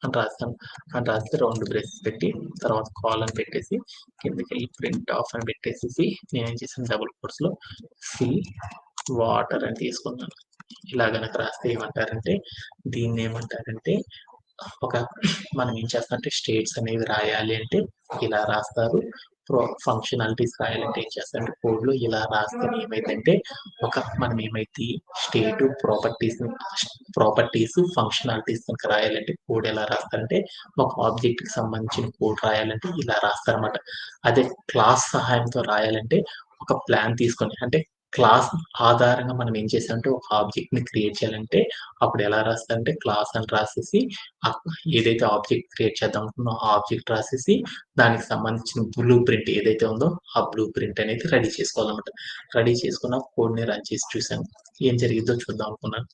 [SPEAKER 1] అని రాసాను. అని రాస్తే రౌండ్ బ్రేసెస్ పెట్టి తర్వాత కాల్ అని పెట్టేసి కిందకెళ్ళి ప్రింట్ ఆఫ్ అని పెట్టేసేసి నేనేం చేశాను డబుల్ కోట్స్‌లో ఫిల్ వాటర్ అని తీసుకున్నాను. ఇలా గనక రాస్తే ఏమంటారంటే దీన్నేమంటారంటే ఒక మనం ఏం చేస్తామంటే స్టేట్స్ అనేవి రాయాలి అంటే ఇలా రాస్తారు. ఫంక్షనాలిటీస్ రాయాలంటే ఏం చేస్తారంటే కోడ్‌లో ఇలా రాస్తే ఏమైద్దంటే మనం ఏమైద్ది స్టేటు ప్రాపర్టీస్ ఫంక్షనాలిటీస్ కనుక రాయాలంటే కోడ్ ఎలా రాస్తారంటే ఒక ఆబ్జెక్ట్‌కి సంబంధించిన కోడ్ రాయాలంటే ఇలా రాస్తారన్నమాట. అదే క్లాస్ సహాయంతో రాయాలంటే ఒక ప్లాన్ తీసుకొని అంటే క్లాస్ ఆధారంగా మనం ఏం చేసామంటే ఒక ఆబ్జెక్ట్‌ని క్రియేట్ చేయాలంటే అప్పుడు ఎలా రాస్తారంటే క్లాస్ అని రాసేసి ఏదైతే ఆబ్జెక్ట్ క్రియేట్ చేద్దాం అనుకున్నామో ఆ ఆబ్జెక్ట్ రాసేసి దానికి సంబంధించిన బ్లూ ప్రింట్ ఏదైతే ఉందో ఆ బ్లూ ప్రింట్ అనేది రెడీ చేసుకోవాలన్నమాట. రెడీ చేసుకున్న కోడ్‌ని రన్ చేసి చూసాను. ఏం జరిగిద్దో చూద్దాం అనుకున్నాను.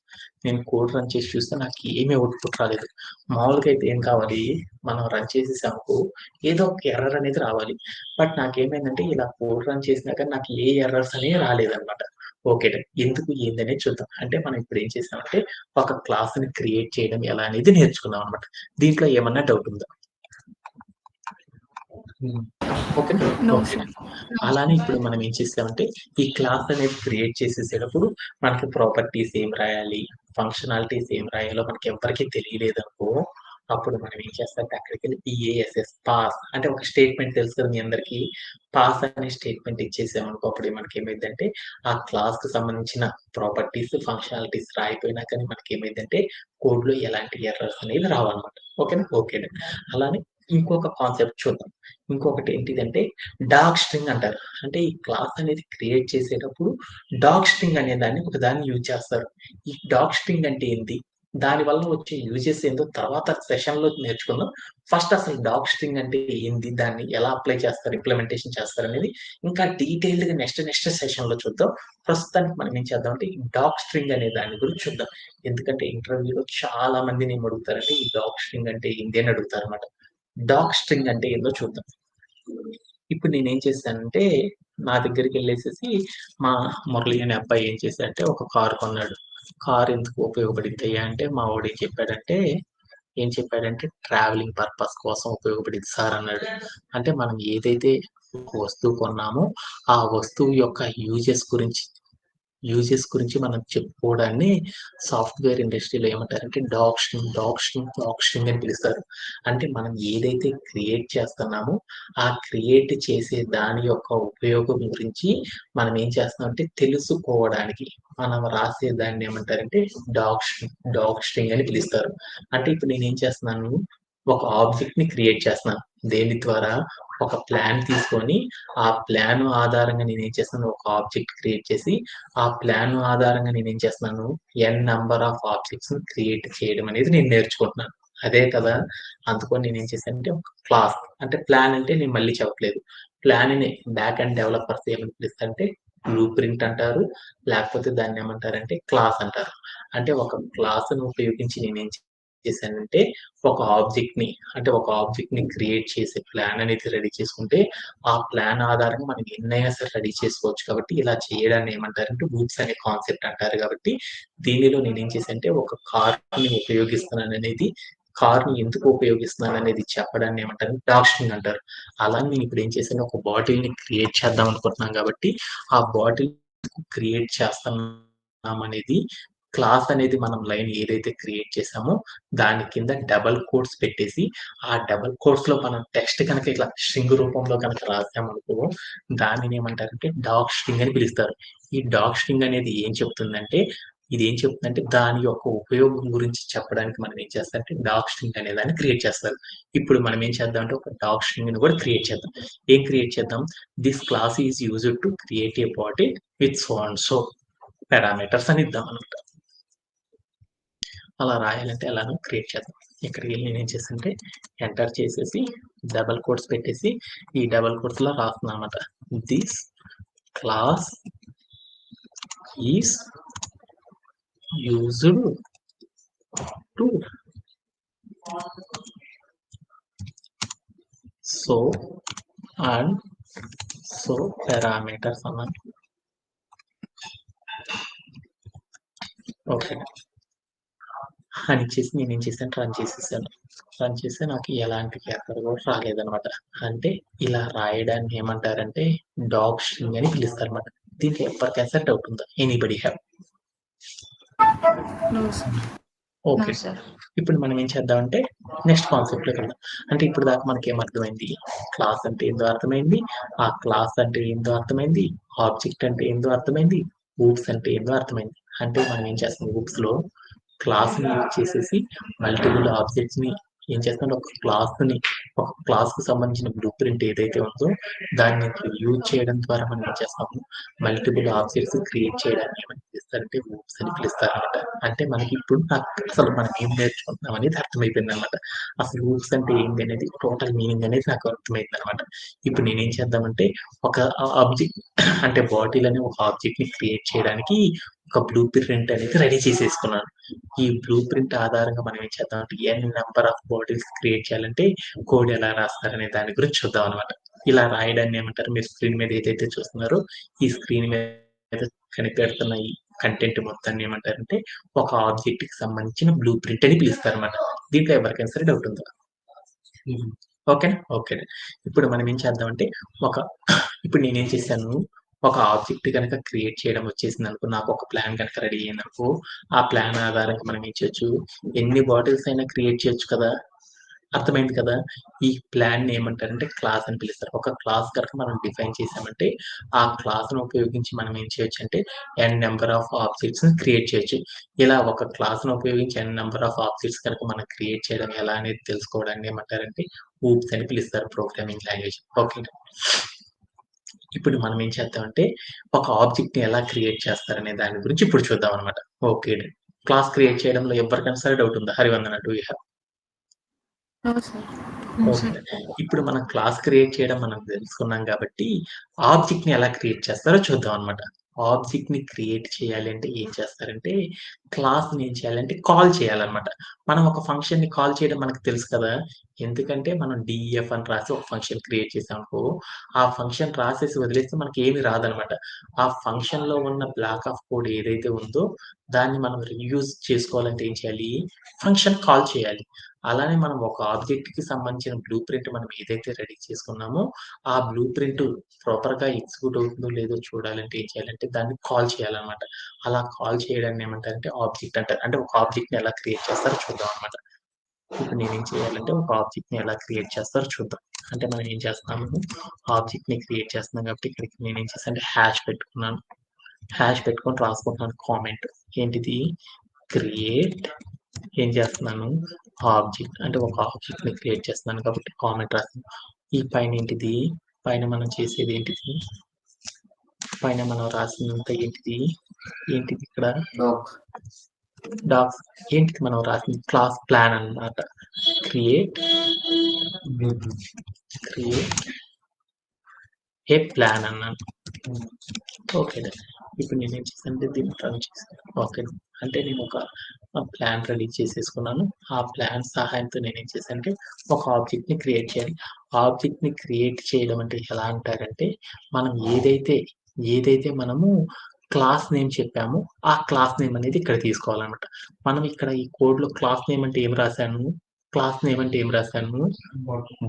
[SPEAKER 1] నేను కోడ్ రన్ చేసి చూస్తే నాకు ఏమి అవుట్‌పుట్ రాలేదు. మామూలుగా అయితే ఏం కావాలి మనం రన్ చేసేసామనుకో ఏదో ఒక ఎర్రర్ అనేది రావాలి. బట్ నాకేమైందంటే ఇలా కోడ్ రన్ చేసినా కానీ నాకు ఏ ఎర్రర్స్ అనేవి రాలేదన్నమాట. ఓకే. డన్. ఎందుకు ఏందనేది చూద్దాం. అంటే మనం ఇప్పుడు ఏం చేసామంటే ఒక క్లాస్‌ని క్రియేట్ చేయడం ఎలా అనేది నేర్చుకున్నాం అన్నమాట. దీంట్లో ఏమన్నా డౌట్ ఉందా? ఓకేనా?
[SPEAKER 2] No
[SPEAKER 1] okay.
[SPEAKER 2] సార్.
[SPEAKER 1] అలానే ఇప్పుడు మనం ఏం చేసామంటే ఈ క్లాస్ అనేది క్రియేట్ చేసేసేటప్పుడు మనకి ప్రాపర్టీస్ ఏం రాయాలి, ఫంక్షనాలిటీస్ ఏం రాయాలో మనకి ఎవ్వరికీ తెలియలేదనుకో, అప్పుడు మనం ఏం చేస్తామంటే అక్కడికెళ్ళి పాస్ పాస్ అంటే ఒక స్టేట్‌మెంట్ తెలుసు కదా మీ అందరికీ. పాస్ అనే స్టేట్‌మెంట్ ఇచ్చేసామనుకో అప్పుడు మనకేమైద్దంటే ఆ క్లాస్‌కి సంబంధించిన ప్రాపర్టీస్, ఫంక్షనాలిటీస్ రాయిపోయినా కానీ మనకేమైద్దంటే కోడ్‌లో ఎలాంటి ఎర్రర్స్ అనేవి రావన్నమాట. ఓకేనా? ఓకే. అలానే ఇంకొక కాన్సెప్ట్ చూద్దాం. ఇంకొకటి ఏంటిదంటే డాగ్ స్ట్రింగ్ అంటారు. అంటే ఈ క్లాస్ అనేది క్రియేట్ చేసేటప్పుడు డాగ్ స్ట్రింగ్ అనే దాన్ని ఒకదాన్ని యూజ్ చేస్తారు. ఈ డాగ్ స్ట్రింగ్ అంటే ఏంటి? దాని వల్ల వచ్చే యూజెస్ ఏందో తర్వాత సెషన్‌లో నేర్చుకుందాం. ఫస్ట్ అసలు డాగ్ స్ట్రింగ్ అంటే ఏంది? దాన్ని ఎలా అప్లై చేస్తారు? ఇంప్లిమెంటేషన్ చేస్తారనేది ఇంకా డీటెయిల్డ్‌గా నెక్స్ట్ సెషన్‌లో చూద్దాం. ప్రస్తుతానికి మనం ఏం చేద్దామంటే ఈ డాగ్ స్ట్రింగ్ అనే దాని గురించి చూద్దాం. ఎందుకంటే ఇంటర్వ్యూలో చాలా మందిని ఏమడుగుతారంటే ఈ డాగ్ స్ట్రింగ్ అంటే ఏంది అని అడుగుతారన్నమాట. డాగ్ స్ట్రింగ్ అంటే ఏందో చూద్దాం. ఇప్పుడు నేనేం చేశానంటే, నా దగ్గరికెళ్ళేసేసి మా మురళి అనే అబ్బాయి ఏం చేశాడంటే, ఒక కారు కొన్నాడు. కారు ఎందుకు ఉపయోగపడిద్దయ్యా అంటే, మా వోడు ఏం చెప్పాడంటే, ట్రావెలింగ్ పర్పస్ కోసం ఉపయోగపడిద్ది సార్ అన్నాడు. అంటే మనం ఏదైతే ఒక వస్తువు కొన్నామో, ఆ వస్తువు యొక్క యూజెస్ గురించి మనం చెప్పుకోవడాన్ని సాఫ్ట్‌వేర్ ఇండస్ట్రీలో ఏమంటారంటే డాగ్ స్ట్రింగ్ అని పిలుస్తారు. అంటే మనం ఏదైతే క్రియేట్ చేస్తున్నామో, ఆ క్రియేట్ చేసే దాని యొక్క ఉపయోగం గురించి మనం ఏం చేస్తున్నామంటే తెలుసుకోవడానికి మనం రాసే దాన్ని ఏమంటారంటే డాగ్ స్ట్రింగ్ అని పిలుస్తారు. అంటే ఇప్పుడు నేనేం చేస్తున్నాను, ఒక ఆబ్జెక్ట్‌ని క్రియేట్ చేస్తున్నాను. దేని ద్వారా? ఒక ప్లాన్ తీసుకొని, ఆ ప్లాన్ ఆధారంగా నేనేం చేస్తున్నాను, ఒక ఆబ్జెక్ట్ క్రియేట్ చేసి ఆ ప్లాన్ ఆధారంగా నేనేం చేస్తున్నాను, ఎన్ నంబర్ ఆఫ్ ఆబ్జెక్ట్స్‌ని క్రియేట్ చేయడం అనేది నేను నేర్చుకుంటున్నాను. అదే కదా! అందుకని నేనేం చేశానంటే ఒక క్లాస్ అంటే ప్లాన్ అంటే నేను మళ్ళీ చెప్పట్లేదు. ప్లాన్‌ని బ్యాక్ ఎండ్ డెవలపర్స్ ఏమని పిలుస్తారంటే బ్లూ ప్రింట్ అంటారు, లేకపోతే దాన్ని ఏమంటారంటే క్లాస్ అంటారు. అంటే ఒక క్లాస్‌ను ఉపయోగించి నేనేం చేశానంటే ఒక ఆబ్జెక్ట్‌ని క్రియేట్ చేసే ప్లాన్ అనేది రెడీ చేసుకుంటే, ఆ ప్లాన్ ఆధారంగా మనం ఎన్నైనా సరే రెడీ చేసుకోవచ్చు కాబట్టి, ఇలా చేయడాన్ని ఏమంటారంటే లూప్స్ అనే కాన్సెప్ట్ అంటారు కాబట్టి, దీనిలో నేనేం చేశానంటే ఒక కార్‌ని ఉపయోగిస్తున్నాననేది కార్‌ని ఎందుకు ఉపయోగిస్తున్నాననేది చెప్పడాన్ని ఏమంటారు డాక్స్ట్రింగ్ అంటారు. అలానే నేను ఇప్పుడు ఏం చేశాను ఒక బాటిల్‌ని క్రియేట్ చేద్దాం అనుకుంటున్నాం కాబట్టి, ఆ బాటిల్ క్రియేట్ చేస్తున్నామనేది క్లాస్ అనేది మనం లైన్ ఏదైతే క్రియేట్ చేసామో దాని కింద డబుల్ కోట్స్ పెట్టేసి, ఆ డబుల్ కోట్స్‌లో మనం టెక్స్ట్ కనుక ఇట్లా స్ట్రింగ్ రూపంలో కనుక రాసామనుకో, దానిని ఏమంటారంటే డాక్ స్ట్రింగ్ అని పిలుస్తారు. ఈ డాక్ స్ట్రింగ్ అనేది ఏం చెప్తుందంటే, ఇదేం చెప్తుందంటే దాని యొక్క ఉపయోగం గురించి చెప్పడానికి మనం ఏం చేస్తామంటే డాక్ స్ట్రింగ్ అనే దాన్ని క్రియేట్ చేస్తారు. ఇప్పుడు మనం ఏం చేద్దాం అంటే ఒక డాక్ స్ట్రింగ్‌ని కూడా క్రియేట్ చేద్దాం. ఏం క్రియేట్ చేద్దాం? This class is used to create a bottle with so and so parameters అని ఇద్దామనమాట. అలా రాయాలంటే ఎలానో క్రియేట్ చేద్దాం. ఇక్కడికి వెళ్లి నేనేం చేశానంటే ఎంటర్ చేసేసి డబుల్ కోట్స్ పెట్టేసి ఈ డబుల్ కోట్స్‌లో రాస్తున్నాను అనమాట. This class is used to so and so parameters అన్నాను. ఓకే. అని ఇచ్చేసి నేనేం చేశాను రన్ చేసేసాను. రన్ చేస్తే నాకు ఎలాంటి ఎర్రర్ కూడా రాలేదనమాట. అంటే ఇలా రాయడాన్ని ఏమంటారంటే డాగ్ స్ట్రింగ్ అని పిలుస్తారనమాట. దీంట్లో ఎవరికైనా డౌట్ ఉందా? Anybody have?
[SPEAKER 2] No sir.
[SPEAKER 1] Okay.
[SPEAKER 2] No sir.
[SPEAKER 1] ఇప్పుడు మనం ఏం చేద్దామంటే నెక్స్ట్ కాన్సెప్ట్‌లోకి వెళ్దాం. అంటే ఇప్పుడు దాకా మనకేం అర్థమైంది? క్లాస్ అంటే ఏందో అర్థమైంది. ఆ క్లాస్ అంటే ఏందో అర్థమైంది. ఆబ్జెక్ట్ అంటే ఏందో అర్థమైంది. లూప్స్ అంటే ఏందో అర్థమైంది. అంటే మనం ఏం చేస్తాం లూప్స్‌లో క్లాస్‌ని యూజ్ చేసేసి మల్టిపుల్ ఆబ్జెక్ట్స్‌ని ఏం చేస్తామంటే ఒక క్లాస్‌కి సంబంధించిన బ్లూ ప్రింట్ ఏదైతే ఉందో దాన్ని యూజ్ చేయడం ద్వారా మనం ఏం చేస్తాము మల్టిపుల్ ఆబ్జెక్ట్స్ క్రియేట్ చేయడాన్ని ఏమని పిలుస్తారంటే లూప్స్ అని పిలుస్తారనమాట. అంటే మనకి ఇప్పుడు అసలు మనం ఏం నేర్చుకుంటున్నాం అనేది అర్థమైపోయిందనమాట. అసలు లూప్స్ అంటే ఏంటి అనేది టోటల్ మీనింగ్ అనేది నాకు అర్థమైందనమాట. ఇప్పుడు నేనేం చేద్దామంటే ఒక ఆబ్జెక్ట్ అంటే బాటిల్ అనే ఒక ఆబ్జెక్ట్‌ని క్రియేట్ చేయడానికి ఒక బ్లూ ప్రింట్ అనేది రెడీ చేసేసుకున్నాను. ఈ బ్లూ ప్రింట్ ఆధారంగా మనం ఏం చేద్దామంటే ఎన్ నంబర్ ఆఫ్ బాటిల్స్ క్రియేట్ చేయాలంటే కోడ్ ఎలా రాస్తారనే దాని గురించి చూద్దాం అనమాట. ఇలా రాయడాన్ని ఏమంటారు మీరు స్క్రీన్ మీద ఏదైతే చూస్తున్నారో ఈ స్క్రీన్ మీద కనిపెడుతున్న ఈ కంటెంట్ మొత్తాన్ని ఏమంటారంటే ఒక ఆబ్జెక్ట్‌కి సంబంధించిన బ్లూ ప్రింట్ అని పిలుస్తారనమాట. దీంట్లో ఎవరికైనా సరే డౌట్ ఉందా? ఓకేనా? ఓకే. ఇప్పుడు మనం ఏం చేద్దామంటే ఒక ఇప్పుడు నేనేం చేశాను ఒక ఆబ్జెక్ట్ గనక క్రియేట్ చేయడం వచ్చేసిందనుకో, నాకొక ప్లాన్ గనక రెడీ అయిందనుకో, ఆ ప్లాన్ ఆధారంగా మనం ఏం చేయొచ్చు, ఎన్ని బాటిల్స్ అయినా క్రియేట్ చేయొచ్చు కదా! అర్థమైంది కదా! ఈ ప్లాన్‌ని ఏమంటారంటే క్లాస్ అని పిలుస్తారు. ఒక క్లాస్ గనక మనం డిఫైన్ చేసామంటే, ఆ క్లాస్‌ని ఉపయోగించి మనం ఏం చేయొచ్చంటే, ఎన్ నంబర్ ఆఫ్ ఆబ్జెక్ట్స్‌ని క్రియేట్ చేయొచ్చు. ఇలా ఒక క్లాస్‌ని ఉపయోగించి ఎన్ నంబర్ ఆఫ్ ఆబ్జెక్ట్స్ కనుక మనం క్రియేట్ చేయడం ఎలా అనేది తెలుసుకోవడాన్ని ఏమంటారంటే, లూప్స్ అని పిలుస్తారు ప్రోగ్రామింగ్ లాంగ్వేజ్. ఓకే. ఇప్పుడు మనం ఏం చేద్దామంటే, ఒక ఆబ్జెక్ట్‌ని ఎలా క్రియేట్ చేస్తారనే దాని గురించి ఇప్పుడు చూద్దామనమాట. ఓకే. క్లాస్ క్రియేట్ చేయడంలో ఎవరికైనా సరే డౌట్ ఉందా? Harivandana do you have?
[SPEAKER 2] No sir. No
[SPEAKER 1] okay.
[SPEAKER 2] Sir.
[SPEAKER 1] ఇప్పుడు మనం క్లాస్ క్రియేట్ చేయడం మనం తెలుసుకున్నాం కాబట్టి, ఆబ్జెక్ట్‌ని ఎలా క్రియేట్ చేస్తారో చూద్దాం అనమాట. ఆబ్జెక్ట్‌ని క్రియేట్ చేయాలి అంటే ఏం చేస్తారంటే, క్లాస్‌ని ఏం చేయాలంటే కాల్ చేయాలనమాట. మనం ఒక ఫంక్షన్‌ని కాల్ చేయడం మనకు తెలుసు కదా! ఎందుకంటే మనం డీఎఫ్ అని రాసి ఒక ఫంక్షన్ క్రియేట్ చేసామనుకో, ఆ ఫంక్షన్ రాసేసి వదిలేస్తే మనకేమి రాదనమాట. ఆ ఫంక్షన్‌లో ఉన్న బ్లాక్ ఆఫ్ కోడ్ ఏదైతే ఉందో, దాన్ని మనం రీయూజ్ చేసుకోవాలంటే ఏం చేయాలి? ఫంక్షన్ కాల్ చేయాలి. అలానే మనం ఒక ఆబ్జెక్ట్‌కి సంబంధించిన బ్లూ ప్రింట్ మనం ఏదైతే రెడీ చేసుకున్నామో, ఆ బ్లూ ప్రింట్ ప్రాపర్‌గా ఎగ్జిక్యూట్ అవుతుందో లేదో చూడాలంటే ఏం చేయాలంటే దాన్ని కాల్ చేయాలనమాట. అలా కాల్ చేయడాన్ని ఏమంటారంటే ఆబ్జెక్ట్ అంటారు. అంటే ఒక ఆబ్జెక్ట్‌ని ఎలా క్రియేట్ చేస్తారో చూద్దాం అనమాట. ఇప్పుడు నేనేం చేయాలంటే ఒక ఆబ్జెక్ట్‌ని ఎలా క్రియేట్ చేస్తారో చూద్దాం. అంటే మనం ఏం చేస్తున్నాము ఆబ్జెక్ట్‌ని క్రియేట్ చేస్తున్నాం కాబట్టి ఇక్కడికి నేనేం చేశానంటే హాష్ పెట్టుకున్నాను. హాష్ పెట్టుకొని రాసుకుంటున్నాను కామెంట్. ఏంటిది? క్రియేట్ ఏం చేస్తున్నాను ఆబ్జెక్ట్ అంటే ఒక ఆబ్జెక్ట్‌ని క్రియేట్ చేస్తున్నాను కాబట్టి కామెంట్ రాసాను. ఈ పైన ఏంటిది? పైన మనం చేసేది ఏంటిది? పైన మనం రాసిందంతా ఏంటిది? ఏంటిది ఇక్కడ? డాక్స్ ఏంటిది మనం రాసింది? క్లాస్ ప్లాన్ అన్నమాట. క్రియేట్ క్రియేట్ ఏ ప్లాన్ అన్నాను. ఓకే. ఇప్పుడు నేనేం చేశానంటే దీన్ని రన్ చేశాను. ఓకే. అంటే నేను ఒక ప్లాన్ రెడీ చేసేసుకున్నాను. ఆ ప్లాన్ సహాయంతో నేనేం చేశానంటే ఒక ఆబ్జెక్ట్‌ని క్రియేట్ చేయాలి. ఆబ్జెక్ట్‌ని క్రియేట్ చేయడం అంటే ఎలా అంటారంటే, మనం ఏదైతే మనము క్లాస్ నేమ్ చెప్పామో, ఆ క్లాస్ నేమ్ అనేది ఇక్కడ తీసుకోవాలన్నమాట. మనం ఇక్కడ ఈ కోడ్‌లో క్లాస్ నేమ్ అంటే ఏం రాసాను?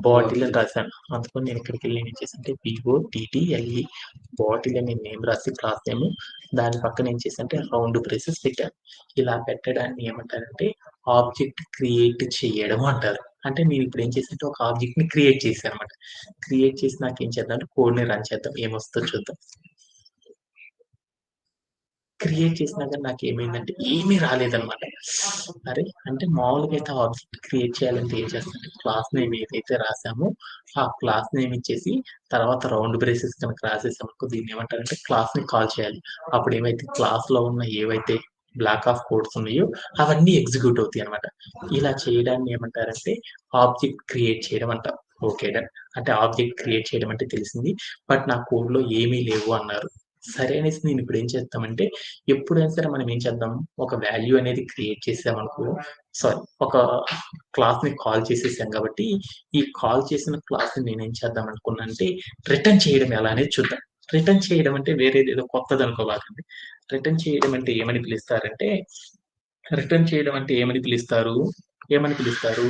[SPEAKER 1] బాటిల్ అని రాసాను. అందుకని నేను ఇక్కడికెళ్ళి ఏం చేశానంటే BOTTLE బాటిల్ అని నేమ్ రాసి క్లాస్ నేమ్ దాని పక్కన ఏం చేశానంటే రౌండ్ బ్రేసెస్ పెట్టాను. ఇలా పెట్టడాన్ని ఏమంటారంటే ఆబ్జెక్ట్ క్రియేట్ చేయడం అంటారు. అంటే నేను ఇప్పుడు ఏం చేశానంటే ఒక ఆబ్జెక్ట్‌ని క్రియేట్ చేశానన్నమాట. క్రియేట్ చేసినాక ఏం చేద్దాం అంటే కోడ్‌ని రన్ చేద్దాం. ఏమొస్తుందో చూద్దాం. క్రియేట్ చేసినా గాని నాకేమైందంటే ఏమీ రాలేదనమాట. అరే! అంటే మామూలుగా అయితే ఆబ్జెక్ట్ క్రియేట్ చేయాలంటే ఏం చేస్తామంటే క్లాస్ నేమ్ ఏదైతే రాసామో ఆ క్లాస్ నేమ్ ఇచ్చేసి తర్వాత రౌండ్ బ్రేసెస్ కనుక రాసేసామనుకో దీన్నేమంటారంటే క్లాస్‌ని కాల్ చేయాలి. అప్పుడేమైతే క్లాస్‌లో ఉన్న ఏవైతే బ్లాక్ ఆఫ్ కోడ్స్ ఉన్నాయో అవన్నీ ఎగ్జిక్యూట్ అవుతాయనమాట. ఇలా చేయడాన్ని ఏమంటారంటే ఆబ్జెక్ట్ క్రియేట్ చేయడం అంటాం. Okay done. అంటే ఆబ్జెక్ట్ క్రియేట్ చేయడం అంటే తెలిసింది. బట్ నా కోడ్‌లో ఏమీ లేవు అన్నారు. సరే అనేసి నేనిప్పుడు ఏం చేస్తామంటే ఎప్పుడైనా సరే మనం ఏం చేద్దాం, ఒక వాల్యూ అనేది క్రియేట్ చేసామనుకో సారీ ఒక క్లాస్‌ని కాల్ చేసేసాం కాబట్టి, ఈ కాల్ చేసిన క్లాస్‌ని నేనేం చేద్దాం అనుకున్నానంటే, రిటర్న్ చేయడం ఎలా అనేది చూద్దాం. రిటర్న్ చేయడం అంటే వేరేదేదో కొత్తదనుకోబాకండి. రిటర్న్ చేయడం అంటే ఏమని పిలుస్తారంటే, రిటర్న్ చేయడం అంటే ఏమని పిలుస్తారు? ఏమని పిలుస్తారు?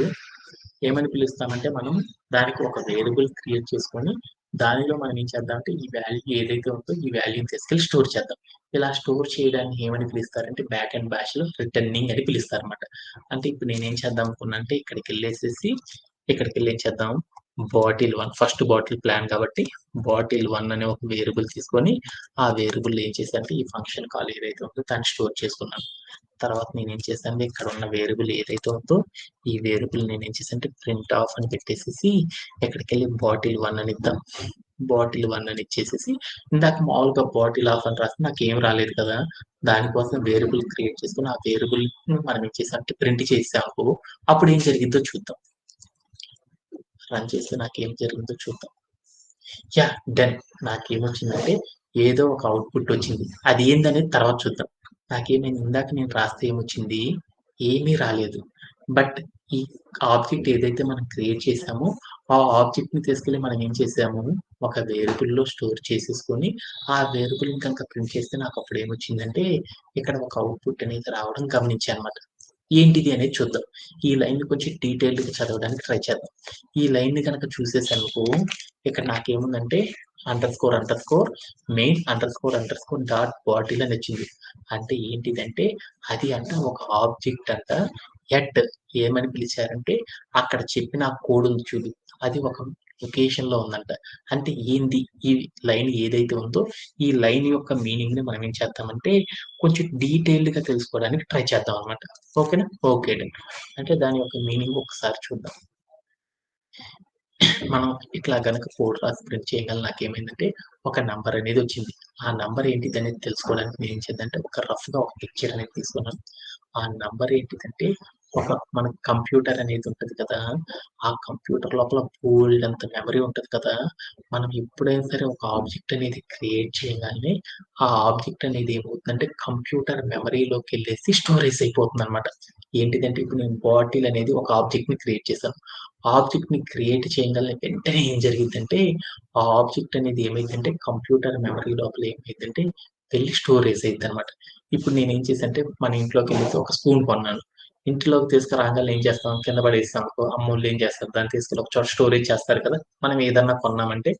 [SPEAKER 1] ఏమని పిలుస్తామంటే మనం దానికి ఒక వేరియబుల్ క్రియేట్ చేసుకొని, దానిలో మనం ఏం చేద్దామంటే ఈ వాల్యూ ఏదైతే ఉందో ఈ వాల్యూని తీసుకెళ్ళి స్టోర్ చేద్దాం. ఇలా స్టోర్ చేయడాన్ని ఏమని పిలుస్తారంటే బ్యాక్ అండ్ బ్యాష్‌లో రిటర్నింగ్ అని పిలుస్తారనమాట. అంటే ఇప్పుడు నేనేం చేద్దాం అనుకున్నా అంటే ఇక్కడికెళ్ళి ఏం చేద్దాం బాటిల్ 1 ఫస్ట్ బాటిల్ ప్లాన్ కాబట్టి బాటిల్ 1 అనే ఒక వేరియబుల్ తీసుకొని, ఆ వేరియబుల్‌లో ఏం చేశానంటే ఈ ఫంక్షన్ కాల్ ఏదైతే ఉందో దాన్ని స్టోర్ చేసుకున్నాను. తర్వాత నేనేం చేశానంటే ఇక్కడ ఉన్న వేరియబుల్ ఏదైతే ఉందో ఈ వేరియబుల్ నేనేం చేశానంటే ప్రింట్ ఆఫ్ అని పెట్టేసేసి ఎక్కడికెళ్ళి బాటిల్ 1 అని ఇద్దాం. బాటిల్ 1 అని ఇచ్చేసేసి ఇందాక మామూలుగా బాటిల్ ఆఫ్ అని రాస్తే నాకేం రాలేదు కదా! దానికోసం వేరియబుల్ క్రియేట్ చేసుకొని ఆ వేరియబుల్‌ని మనం ఏం చేసామంటే ప్రింట్ చేసామనుకో అప్పుడు ఏం జరిగిద్దో చూద్దాం. రన్ చేస్తే నాకేం జరిగిందో చూద్దాం. యాహ్! డన్. నాకేమొచ్చిందంటే ఏదో ఒక ఔట్‌పుట్ వచ్చింది. అది ఏందనేది తర్వాత చూద్దాం. నాకేమైంది ఇందాక నేను రాస్తే ఏమొచ్చింది? ఏమీ రాలేదు. బట్ ఈ ఆబ్జెక్ట్ ఏదైతే మనం క్రియేట్ చేసామో, ఆ ఆబ్జెక్ట్‌ని తీసుకెళ్ళి మనం ఏం చేసాము, ఒక వేరియబుల్‌లో స్టోర్ చేసేసుకొని, ఆ వేరియబుల్‌ని గనక ప్రింట్ చేస్తే నాకప్పుడు ఏమొచ్చిందంటే, ఇక్కడ ఒక ఔట్‌పుట్ అనేది రావడం గమనించానన్నమాట. ఏంటిది అనేది చూద్దాం. ఈ లైన్‌ని కొంచెం డీటెయిల్డ్‌గా చదవడానికి ట్రై చేద్దాం. ఈ లైన్‌ని గనక చూసేసాననుకో, ఇక్కడ నాకేముందంటే మెయిన్ డాట్ బాటిల్ అని వచ్చింది. అంటే ఏంటిదంటే అది అంట ఒక ఆబ్జెక్ట్ అంట ఏమని పిలిచారంటే అక్కడ చెప్పిన ఆ కోడ్ ఉంది చూడు అది ఒక లొకేషన్‌లో ఉందంట. అంటే ఏంది ఈ లైన్ ఏదైతే ఉందో ఈ లైన్ యొక్క మీనింగ్‌ని మనం ఏం చేద్దామంటే కొంచెం డీటెయిల్డ్‌గా తెలుసుకోవడానికి ట్రై చేద్దాం అన్నమాట. ఓకేనా? Okay done. అంటే దాని యొక్క మీనింగ్ ఒకసారి చూద్దాం. మనం ఇట్లా గనక కోడ్ రాసి ప్రింట్ చేయగల నాకేమైందంటే ఒక నంబర్ అనేది వచ్చింది. ఆ నంబర్ ఏంటిదనేది తెలుసుకోవడానికి నేనేం చేద్దానంటే ఒక రఫ్‌గా ఒక పిక్చర్ అనేది తీసుకున్నాను. ఆ నంబర్ ఏంటిదంటే ఒక మన కంప్యూటర్ అనేది ఉంటది కదా! ఆ కంప్యూటర్ లోపల బోలెడంత మెమరీ ఉంటది కదా! మనం ఎప్పుడైనా సరే ఒక ఆబ్జెక్ట్ అనేది క్రియేట్ చేయగానే ఆ ఆబ్జెక్ట్ అనేది ఏమవుతుందంటే కంప్యూటర్ మెమరీలోకెళ్ళేసి స్టోరేజ్ అయిపోతుందనమాట. ఏంటిదంటే ఇప్పుడు నేను బాటిల్ అనేది ఒక ఆబ్జెక్ట్‌ని క్రియేట్ చేశాను. ఆబ్జెక్ట్‌ని క్రియేట్ చేయంగాల్నే వెంటనే ఏం జరిగిద్దంటే, ఆ ఆబ్జెక్ట్ అనేది ఏమైద్దంటే కంప్యూటర్ మెమరీ లోపల ఏమైద్దంటే వెళ్లి స్టోరేజ్ అయిద్దనమాట. ఇప్పుడు నేనేం చేశానంటే మన ఇంట్లోకెళ్ళేసి ఒక స్పూన్ కొన్నాను. ఇంట్లోకి తీసుకురాంగాల్నే ఏం చేస్తాం కింద పడేసామనుకో అమ్మోళ్ళు ఏం చేస్తారు దాన్ని తీసుకెళ్ళి ఒక చోట స్టోరేజ్ చేస్తారు కదా! మనం ఏదన్నా కొన్నామంటే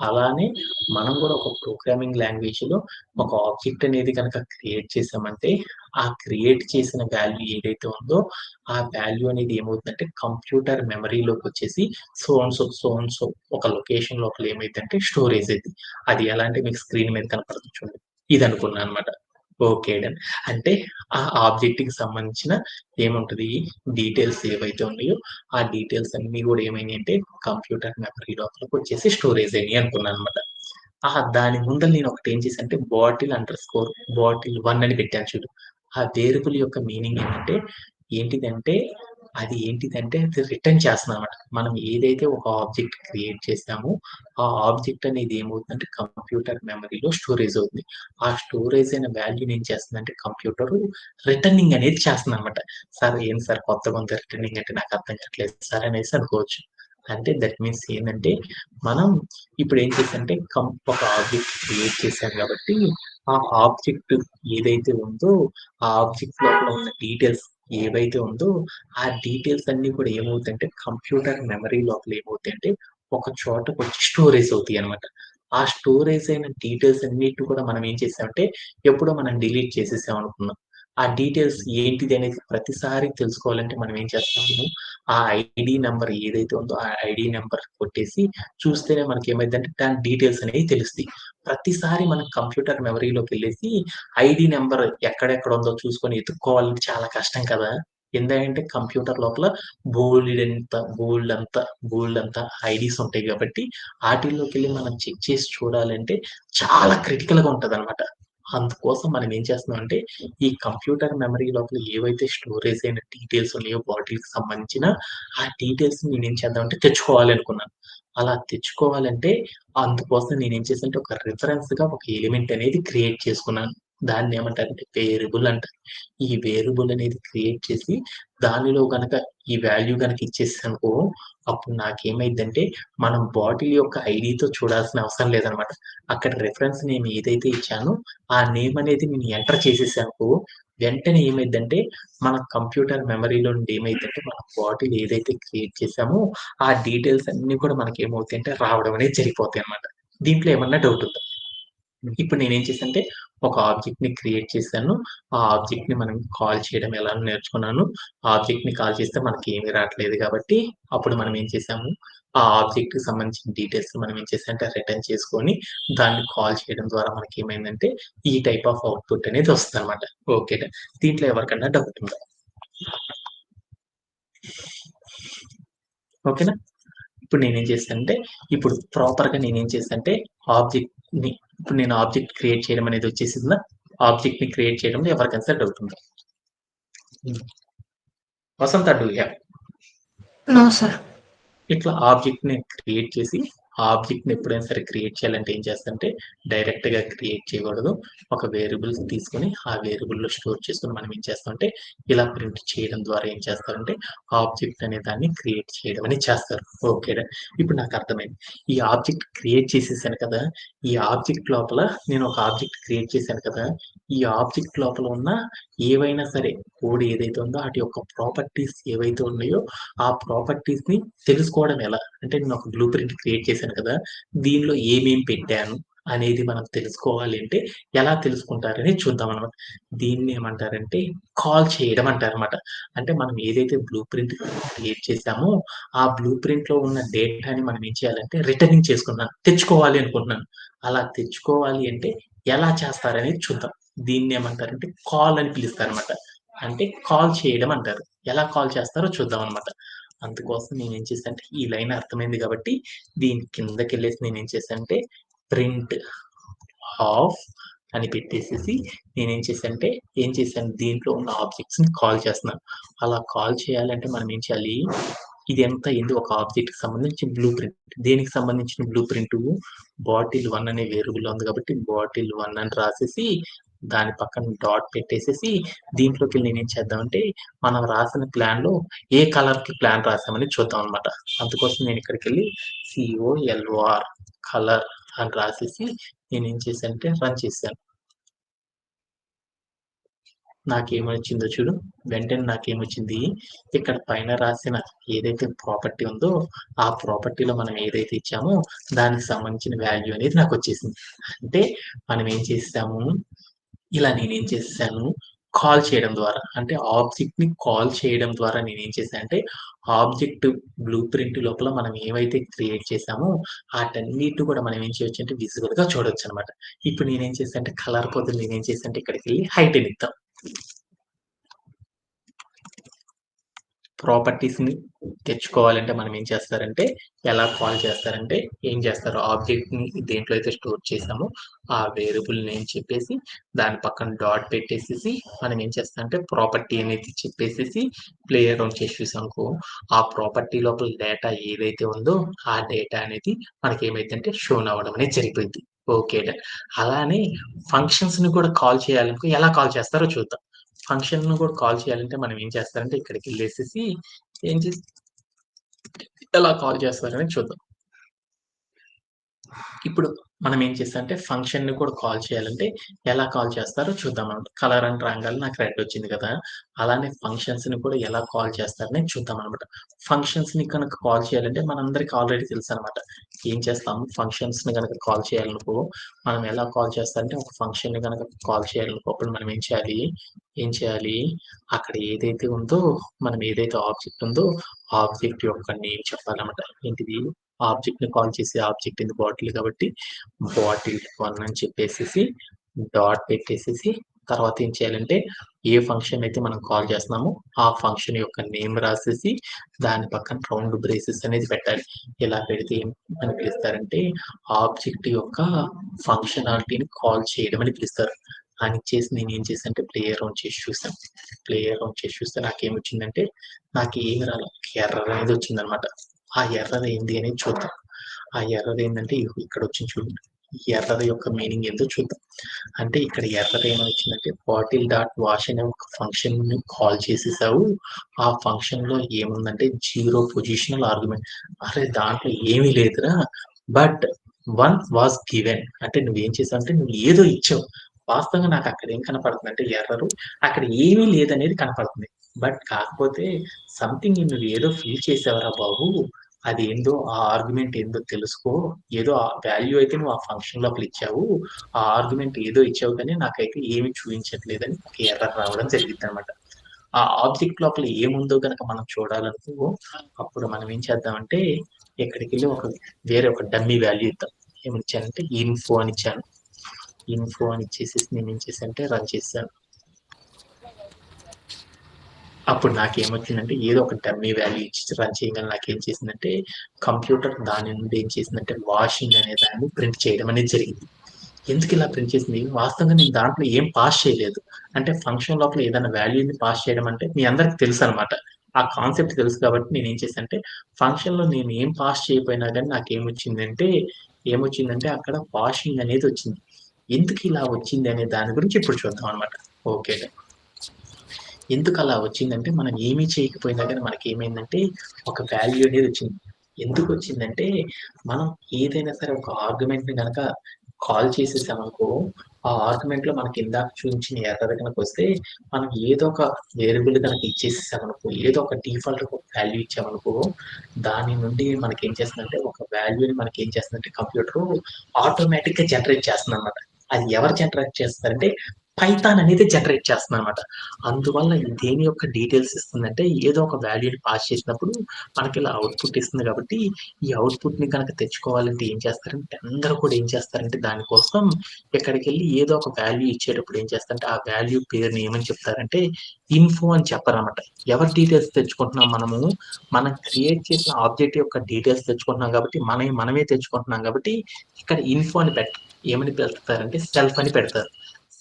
[SPEAKER 1] అలానే మనం కూడా ఒక ప్రోగ్రామింగ్ లాంగ్వేజ్‌లో ఒక ఆబ్జెక్ట్ అనేది గనక క్రియేట్ చేసామంటే, ఆ క్రియేట్ చేసిన వాల్యూ ఏదైతే ఉందో ఆ వాల్యూ అనేది ఏమవుతుందంటే కంప్యూటర్ మెమరీలోకొచ్చేసి సో అండ్ సో ఒక లొకేషన్ లోపల ఏమైద్దంటే స్టోరేజ్ అయిద్ది. అది ఎలా అంటే మీకు స్క్రీన్ మీద కనపడుతుంది చూడండి. ఇదనుకున్నా అనమాట. Okay done. అంటే ఆ ఆబ్జెక్ట్‌కి సంబంధించిన ఏముంటది డీటెయిల్స్ ఏవైతే ఉన్నాయో, ఆ డీటెయిల్స్ అన్నీ గూడా ఏమైనాయంటే కంప్యూటర్ మెమరీ లోపలికొచ్చేసి స్టోరేజ్ అయినాయి అనుకున్నాననమాట. దాని ముందల నేను ఒకటేం చేశానంటే బాటిల్ 1 అని పెట్టాను చూడు. ఆ వేరియబుల్ యొక్క మీనింగ్ ఏంటంటే ఏంటిదంటే అది ఏంటిదంటే అది రిటర్న్ చేస్తుందనమాట. మనం ఏదైతే ఒక ఆబ్జెక్ట్ క్రియేట్ చేసామో, ఆ ఆబ్జెక్ట్ అనేది ఏమవుతుందంటే కంప్యూటర్ మెమరీలో స్టోరేజ్ అవుతుంది. ఆ స్టోరేజ్ అయిన వాల్యూని ఏం చేస్తుందంటే కంప్యూటరు రిటర్నింగ్ అనేది చేస్తుందనమాట. సార్ ఏంటి సార్ కొత్తగా ఉంది రిటర్నింగ్ అంటే నాకు అర్థం కావట్లేదు సార్ అనేసి అనుకోవచ్చు. అంటే దట్ మీన్స్ ఏందంటే మనం ఇప్పుడు ఏం చేసామంటే ఒక ఆబ్జెక్ట్ క్రియేట్ చేసాం కాబట్టి, ఆ ఆబ్జెక్ట్ ఏదైతే ఉందో, ఆ ఆబ్జెక్ట్ లోపల ఉన్న డీటెయిల్స్ ఏవైతే ఉందో, ఆ డీటెయిల్స్ అన్నీ కూడా ఏమవుతాయంటే కంప్యూటర్ మెమరీ లోపల ఏమవుతాయంటే ఒక చోటకొచ్చి స్టోరేజ్ అవుతాయన్నమాట. ఆ స్టోరేజ్ అయిన డీటెయిల్స్ అన్నిటిని కూడా మనం ఏం చేసామంటే ఎప్పుడో మనం డిలీట్ చేసేసాం అనుకుందాం. ఆ డీటెయిల్స్ ఏంటిది అనేది ప్రతిసారి తెలుసుకోవాలంటే మనం ఏం చేస్తాము, ఆ ఐడీ నంబర్ ఏదైతే ఉందో ఆ ఐడీ నంబర్ కొట్టేసి చూస్తేనే మనకేమైద్దంటే దాని డీటెయిల్స్ అనేవి తెలుస్తాయి. ప్రతిసారి మనం కంప్యూటర్ మెమరీలోకెళ్ళేసి ఐడీ నంబర్ ఎక్కడెక్కడ ఉందో చూసుకొని ఎతుక్కోవాలంటే చాలా కష్టం కదా! ఎందుకంటే కంప్యూటర్ లోపల బోలెడంత ఐడీస్ ఉంటాయి గాబట్టి, ఆటిల్లోకెళ్ళి మనం చెక్ చేసి చూడాలంటే చాలా క్రిటికల్‌గా ఉంటదనమాట. అందుకోసం మనం ఏం చేస్తున్నామంటే, ఈ కంప్యూటర్ మెమరీ లోపల ఏవైతే స్టోరేజ్ అయిన డీటెయిల్స్ ఉన్నాయో వాటిలికి సంబంధించిన ఆ డీటెయిల్స్‌ని నేనేం చేద్దామంటే తెచ్చుకోవాలి అనుకున్నాను. అలా తెచ్చుకోవాలంటే అందుకోసం నేనేం చేశానంటే ఒక రిఫరెన్స్‌గా ఒక ఎలిమెంట్ అనేది క్రియేట్ చేసుకున్నాను. దాన్నేమంటారంటే వేరియబుల్ అంటారు. ఈ వేరియబుల్ అనేది క్రియేట్ చేసి దానిలో గనక ఈ వాల్యూ గనక ఇచ్చేసాననుకో, అప్పుడు నాకేమైద్దంటే మనం బాటిల్ యొక్క ఐడీతో చూడాల్సిన అవసరం లేదనమాట. అక్కడ రిఫరెన్స్ నేమ్ ఏదైతే ఇచ్చానో ఆ నేమ్ అనేది నేను ఎంటర్ చేసేసాననుకో, వెంటనే ఏమైద్దంటే మన కంప్యూటర్ మెమరీలో నుండి ఏమైద్దంటే మన బాటిల్ ఏదైతే క్రియేట్ చేసామో ఆ డీటెయిల్స్ అన్నీ కూడా మనకేమవుతాయంటే రావడం అనేది జరిగిపోతాయన్నమాట. దీంట్లో ఏమన్నా డౌట్ ఉందా? ఇప్పుడు నేనేం చేశానంటే, ఒక ఆబ్జెక్ట్‌ని క్రియేట్ చేశాను. ఆ ఆబ్జెక్ట్‌ని మనం కాల్ చేయడం ఎలా నేర్చుకున్నాను. ఆ ఆబ్జెక్ట్‌ని కాల్ చేస్తే మనకేమి రాట్లేదు గాబట్టి, అప్పుడు మనం ఏం చేసాము, ఆ ఆబ్జెక్ట్‌కి సంబంధించిన డీటెయిల్స్ మనం ఏం చేసామంటే రిటర్న్ చేసుకొని, దాన్ని కాల్ చేయడం ద్వారా మనకేమైందంటే, ఈ టైప్ ఆఫ్ అవుట్‌పుట్ అనేది వస్తదనమాట. ఓకే. దీంట్లో ఎవరికన్నా డౌట్ ఉందా? ఓకేనా? ఇప్పుడు నేనేం చేశానంటే, ఇప్పుడు ప్రాపర్‌గా నేనేం చేశానంటే, ఆబ్జెక్ట్‌ని ఇప్పుడు నేను ఆబ్జెక్ట్ క్రియేట్ చేయడం అనేది వచ్చేసిందా? ఆబ్జెక్ట్‌ని క్రియేట్ చేయడంలో ఎవరికైనా సరే డౌట్ ఉందా? హ్మ్. Vasantha do you have?
[SPEAKER 2] No sir.
[SPEAKER 1] ఇట్లా ఆబ్జెక్ట్‌ని క్రియేట్ చేసి, ఆ ఆబ్జెక్ట్‌ని ఎప్పుడైనా సరే క్రియేట్ చేయాలంటే ఏం చేస్తానంటే, డైరెక్ట్‌గా క్రియేట్ చేయకూడదు. ఒక వేరియబుల్స్ తీసుకొని, ఆ వేరియబుల్‌లో స్టోర్ చేసుకొని మనం ఏం చేస్తామంటే, ఇలా ప్రింట్ చేయడం ద్వారా ఏం చేస్తారంటే, ఆబ్జెక్ట్ అనే దాన్ని క్రియేట్ చేయడం అనేది చేస్తారు. ఓకే. ఇప్పుడు నాకు అర్థమైంది. ఈ ఆబ్జెక్ట్ క్రియేట్ చేసేసాను కదా! ఈ ఆబ్జెక్ట్ లోపల నేను ఒక ఆబ్జెక్ట్ క్రియేట్ చేశాను కదా! ఈ ఆబ్జెక్ట్ లోపల ఉన్న ఏవైనా సరే కోడ్ ఏదైతే ఉందో ఆటి యొక్క ప్రాపర్టీస్ ఏవైతే ఉన్నాయో ఆ ప్రాపర్టీస్‌ని తెలుసుకోవడం ఎలా? అంటే నేను ఒక బ్లూ ప్రింట్ క్రియేట్ చేశాను కదా! దీనిలో ఏమేం పెట్టాను అనేది మనం తెలుసుకోవాలి అంటే ఎలా తెలుసుకుంటారని చూద్దామనమాట. దీన్ని ఏమంటారంటే కాల్ చేయడం అంటారనమాట. అంటే మనం ఏదైతే బ్లూ ప్రింట్ క్రియేట్ చేసామో ఆ బ్లూ ప్రింట్‌లో ఉన్న డేటాని మనం ఏం చేయాలంటే రిటర్నింగ్ చేసుకున్నాను. తెచ్చుకోవాలి అనుకుంటున్నాను. అలా తెచ్చుకోవాలి అంటే ఎలా చేస్తారనేది చూద్దాం. దీన్నేమంటారంటే కాల్ అని పిలుస్తారనమాట. అంటే కాల్ చేయడం అంటారు. ఎలా కాల్ చేస్తారో చూద్దామనమాట. అందుకోసం నేనేం చేశానంటే, ఈ లైన్ అర్థమైంది గాబట్టి, దీని కిందకెళ్ళేసి నేనేం చేశానంటే, ప్రింట్ హాఫ్ అని పెట్టేసేసి, నేనేం చేశానంటే, ఏం చేశాను దీంట్లో ఉన్న ఆబ్జెక్ట్స్‌ని కాల్ చేస్తున్నాను. అలా కాల్ చేయాలంటే మనం ఏం చేయాలి, ఇదంతా ఏంది ఒక ఆబ్జెక్ట్‌కి సంబంధించిన బ్లూ ప్రింట్. దేనికి సంబంధించిన బ్లూ ప్రింటు, బాటిల్ 1 అనే వేరియబుల్‌లో ఉంది కాబట్టి, బాటిల్ 1 అని రాసేసి, దాని పక్కన డాట్ పెట్టేసేసి, దీంట్లోకెళ్ళి నేనేం చేద్దామంటే, మనం రాసిన ప్లాన్‌లో ఏ కలర్‌కి ప్లాన్ రాసామని చూద్దామనమాట. అందుకోసం నేనిక్కడికెళ్ళి COLOR కలర్ అని రాసేసి నేనేం చేశానంటే రన్ చేశాను. నాకేమొచ్చిందో చూడు. వెంటనే నాకేమొచ్చింది, ఇక్కడ పైన రాసిన ఏదైతే ప్రాపర్టీ ఉందో, ఆ ప్రాపర్టీలో మనం ఏదైతే ఇచ్చామో, దానికి సంబంధించిన వాల్యూ అనేది నాకొచ్చేసింది. అంటే మనం ఏం చేసాము, ఇలా నేనేం చేసేసాను, కాల్ చేయడం ద్వారా అంటే ఆబ్జెక్ట్‌ని కాల్ చేయడం ద్వారా నేనేం చేశానంటే, ఆబ్జెక్ట్ బ్లూ ప్రింట్ లోపల మనం ఏవైతే క్రియేట్ చేసామో, ఆటన్నిటిని కూడా మనం ఏం చేయొచ్చంటే విజిబుల్‌గా చూడొచ్చనమాట. ఇప్పుడు నేనేం చేశానంటే కలర్ బదులు నేనేం చేశానంటే ఇక్కడికెళ్ళి హైట్ అని ఇద్దాం. ప్రాపర్టీస్‌ని తెచ్చుకోవాలంటే మనం ఏం చేస్తారంటే, ఎలా కాల్ చేస్తారంటే, ఏం చేస్తారు ఆబ్జెక్ట్‌ని దేంట్లో అయితే స్టోర్ చేసామో ఆ వేరియబుల్ నేమ్ చెప్పేసి, దాని పక్కన డాట్ పెట్టేసేసి, మనం ఏం చేస్తామంటే ప్రాపర్టీ అనేది చెప్పేసేసి, ప్లే అరౌండ్ చేసి చూసామనుకో, ఆ ప్రాపర్టీ లోపల డేటా ఏదైతే ఉందో, ఆ డేటా అనేది మనకేమైద్దంటే షోన్ అవ్వడం అనేది జరిగిపోయిద్ది. ఓకే. డన్. అలానే ఫంక్షన్స్‌ని కూడా కాల్ చేయాలనుకో ఎలా కాల్ చేస్తారో చూద్దాం. ఫంక్షన్‌ను కూడా కాల్ చేయాలంటే మనం ఏం చేస్తారంటే ఇక్కడికెళ్ళేసేసి ఏం చేసి ఎలా కాల్ చేస్తారనేది చూద్దాం. ఇప్పుడు మనం ఏం చేస్తామంటే ఫంక్షన్‌ని కూడా కాల్ చేయాలంటే ఎలా కాల్ చేస్తారో చూద్దామన్నమాట. కలర్ అని రాంగానే నాకు రెడ్ వచ్చింది కదా! అలానే ఫంక్షన్స్‌ని కూడా ఎలా కాల్ చేస్తారనేది చూద్దామన్నమాట. ఫంక్షన్స్‌ని కనుక కాల్ చేయాలంటే మనందరికి ఆల్రెడీ తెలుసన్నమాట. ఏం చేస్తాం ఫంక్షన్స్‌ని గనక కాల్ చేయాలనుకో మనం ఎలా కాల్ చేస్తారంటే ఒక ఫంక్షన్‌ని గనక కాల్ చేయాలనుకో అప్పుడు మనం ఏం చేయాలి? అక్కడ ఏదైతే ఉందో మనం ఏదైతే ఆబ్జెక్ట్ ఉందో ఆబ్జెక్ట్ యొక్క నేమ్ చెప్పాలన్నమాట. ఏంటిది? ఆబ్జెక్ట్‌ని కాల్ చేసే ఆబ్జెక్ట్ ఇన్ ది బాటిల్ కాబట్టి బాటిల్1 అని చెప్పేసేసి డాట్ పెట్టేసేసి తర్వాత ఏం చేయాలంటే ఏ ఫంక్షన్ అయితే మనం కాల్ చేస్తున్నామో ఆ ఫంక్షన్ యొక్క నేమ్ రాసేసి దాని పక్కన రౌండ్ బ్రేసెస్ అనేది పెట్టాలి. ఇలా పెడితే ఏమని పిలుస్తారంటే ఆబ్జెక్ట్ యొక్క ఫంక్షనాలిటీని కాల్ చేయడం అని పిలుస్తారు. అని చేసి నేనేం చేశానంటే ప్లే అరౌండ్ చేసి చూసాను. ప్లే అరౌండ్ చేసి చూస్తే నాకేమొచ్చిందంటే నాకేమి రాలా. ఎర్రర్ అనేది వచ్చిందనమాట. ఆ ఎర్రర్ ఏంది అనేది చూద్దాం. ఆ ఎర్రర్ ఏందంటే ఇగో ఇక్కడొచ్చింది చూడండి. ఈ ఎర్రర్ యొక్క మీనింగ్ ఏందో చూద్దాం. అంటే ఇక్కడ ఎర్రర్ ఏమొచ్చిందంటే బాటిల్ డాట్ వాష్ అనే ఒక ఫంక్షన్‌ని కాల్ చేసేసావు. ఆ ఫంక్షన్‌లో ఏముందంటే 0 పొజిషనల్ ఆర్గ్యుమెంట్. అరె! దాంట్లో ఏమీ లేదురా. But 1 was given. అంటే నువ్వేం చేసావంటే నువ్వు ఏదో ఇచ్చావు. వాస్తవంగా నాకు అక్కడ ఏం కనపడుతుందంటే ఎర్రరు అక్కడ ఏమీ లేదనేది కనపడుతుంది. బట్ కాకపోతే సంథింగ్ నువ్వు ఏదో ఫిల్ చేసావురా బాబు! అదేందో ఆ ఆర్గ్యుమెంట్ ఏందో తెలుసుకో. ఏదో ఆ వాల్యూ అయితే నువ్వు ఆ ఫంక్షన్ లోపల ఇచ్చావు. ఆ ఆర్గ్యుమెంట్ ఏదో ఇచ్చావు కానీ నాకైతే ఏమి చూయించట్లేదని ఒక ఎర్రర్ రావడం జరిగిద్దనమాట. ఆ ఆబ్జెక్ట్ లోపల ఏముందో గనక మనం చూడాలనుకో అప్పుడు మనం ఏం చేద్దామంటే ఇక్కడికెళ్ళి వేరే ఒక డమ్మీ వాల్యూ ఇద్దాం. ఏమిచ్చానంటే ఇన్ఫో అని ఇచ్చాను. ఇన్ఫో అని ఇచ్చేసేసి నేనేం చేశానంటే రన్ చేశాను. అప్పుడు నాకేమొచ్చిందంటే ఏదో ఒక డమ్మీ వాల్యూ ఇచ్చి రన్ చేయగానే నాకేం చేసిందంటే కంప్యూటర్ దాని నుండి ఏం చేసిందంటే వాషింగ్ అనే దాన్ని ప్రింట్ చేయడం అనేది జరిగింది. ఎందుకు ఇలా ప్రింట్ చేసింది? వాస్తవంగా నేను దాంట్లో ఏం పాస్ చేయలేదు. అంటే ఫంక్షన్ లోపల ఏదైనా వాల్యూని పాస్ చేయడం అంటే మీ అందరికి తెలుసనమాట. ఆ కాన్సెప్ట్ తెలుసు కాబట్టి నేనేం చేశానంటే ఫంక్షన్‌లో నేను ఏం పాస్ చేయకపోయినా గాని ఏమొచ్చిందంటే అక్కడ వాషింగ్ అనేది వచ్చింది. ఎందుకు ఇలా వచ్చింది అనే దాని గురించి ఇప్పుడు చూద్దాం అనమాట. ఓకే. ఎందుకలా వచ్చిందంటే మనం ఏమీ చేయకపోయినా గాని మనకేమైందంటే ఒక వాల్యూ అనేది వచ్చింది. ఎందుకొచ్చిందంటే మనం ఏదైనా సరే ఒక ఆర్గ్యుమెంట్‌ని గనక కాల్ చేసేసామనుకో, ఆ ఆర్గ్యుమెంట్‌లో మనకి ఇందాక చూయించిన ఎర్రర్ గనకొస్తే మనం ఏదో ఒక వేరియబుల్ గనక ఇచ్చేసేసామనుకో, ఏదో ఒక డిఫాల్ట్ ఒక వాల్యూ ఇచ్చామనుకో, దాని నుండి మనకేం చేస్తుందంటే ఒక వాల్యూని మనకేం చేస్తుందంటే కంప్యూటరు ఆటోమేటిక్‌గా జనరేట్ చేస్తుందనమాట. అది ఎవరు జనరేట్ చేస్తారంటే పైథాన్ అనేది జనరేట్ చేస్తుందనమాట. అందువల్ల దేని యొక్క డీటెయిల్స్ ఇస్తుందంటే ఏదో ఒక వాల్యూని పాస్ చేసినప్పుడు మనకిలా అవుట్‌పుట్ ఇస్తుంది కాబట్టి, ఈ అవుట్‌పుట్‌ని గనక తెచ్చుకోవాలంటే ఏం చేస్తారంటే అందరూ కూడా ఏం చేస్తారంటే దానికోసం ఇక్కడికెళ్ళి ఏదో ఒక వాల్యూ ఇచ్చేటప్పుడు ఏం చేస్తారంటే ఆ వాల్యూ పేరుని ఏమని చెప్తారంటే ఇన్ఫో అని చెప్పరనమాట. ఎవరి డీటెయిల్స్ తెచ్చుకుంటున్నాం మనము, మనం క్రియేట్ చేసిన ఆబ్జెక్ట్ యొక్క డీటెయిల్స్ తెచ్చుకుంటున్నాం కాబట్టి మనమే తెచ్చుకుంటున్నాం కాబట్టి ఇక్కడ ఇన్ఫో అని ఏమని పెడతారంటే సెల్ఫ్ అని పెడతారు.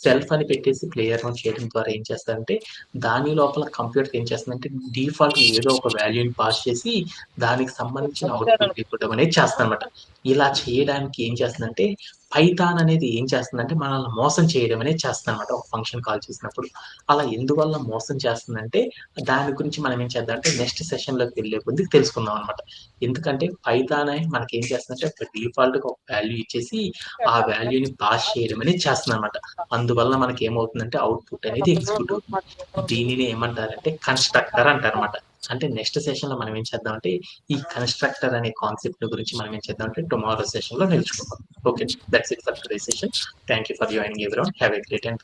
[SPEAKER 1] సెల్ఫ్ అని పెట్టేసి ప్లేయర్ రన్ చేయడం ద్వారా ఏం చేస్తారంటే దాని లోపల కంప్యూటర్ ఏం చేస్తుందంటే డిఫాల్ట్ ఏదో ఒక వాల్యూని పాస్ చేసి దానికి సంబంధించిన అవుట్‌పుట్ ఇవ్వడం అనేది చేస్తదనమాట. ఇలా చేయడానికి ఏం చేస్తుందంటే పైథాన్ అనేది ఏం చేస్తుందంటే మనల్ని మోసం చేయడం అనేది చేస్తదనమాట ఒక ఫంక్షన్ కాల్ చేసినప్పుడు. అలా ఎందువల్ల మోసం చేస్తుందంటే దాని గురించి మనం ఏం చేద్దామంటే నెక్స్ట్ సెషన్‌లోకి వెళ్ళే కొద్దీ తెలుసుకుందాం అనమాట. ఎందుకంటే పైథాన్ మనకేం చేస్తుందంటే ఒక డిఫాల్ట్‌గా ఒక వాల్యూ ఇచ్చేసి ఆ వాల్యూని పాస్ చేయడం అనేది చేస్తుందనమాట. అందువల్ల మనకేమవుతుందంటే అవుట్‌పుట్ అనేది ఎగ్జిక్యూట్ అవుతుంది. దీనిని ఏమంటారంటే కన్‌స్ట్రక్టర్ అంటారన్నమాట. అంటే నెక్స్ట్ సెషన్‌లో మనం ఏం చేద్దామంటే ఈ కన్‌స్ట్రక్టర్ అనే కాన్సెప్ట్ గురించి మనం ఏం చేద్దామంటే టుమారో సెషన్‌లో నేర్చుకుందాం. Okay. That's it for today's session. Thank you for joining everyone. Have a great and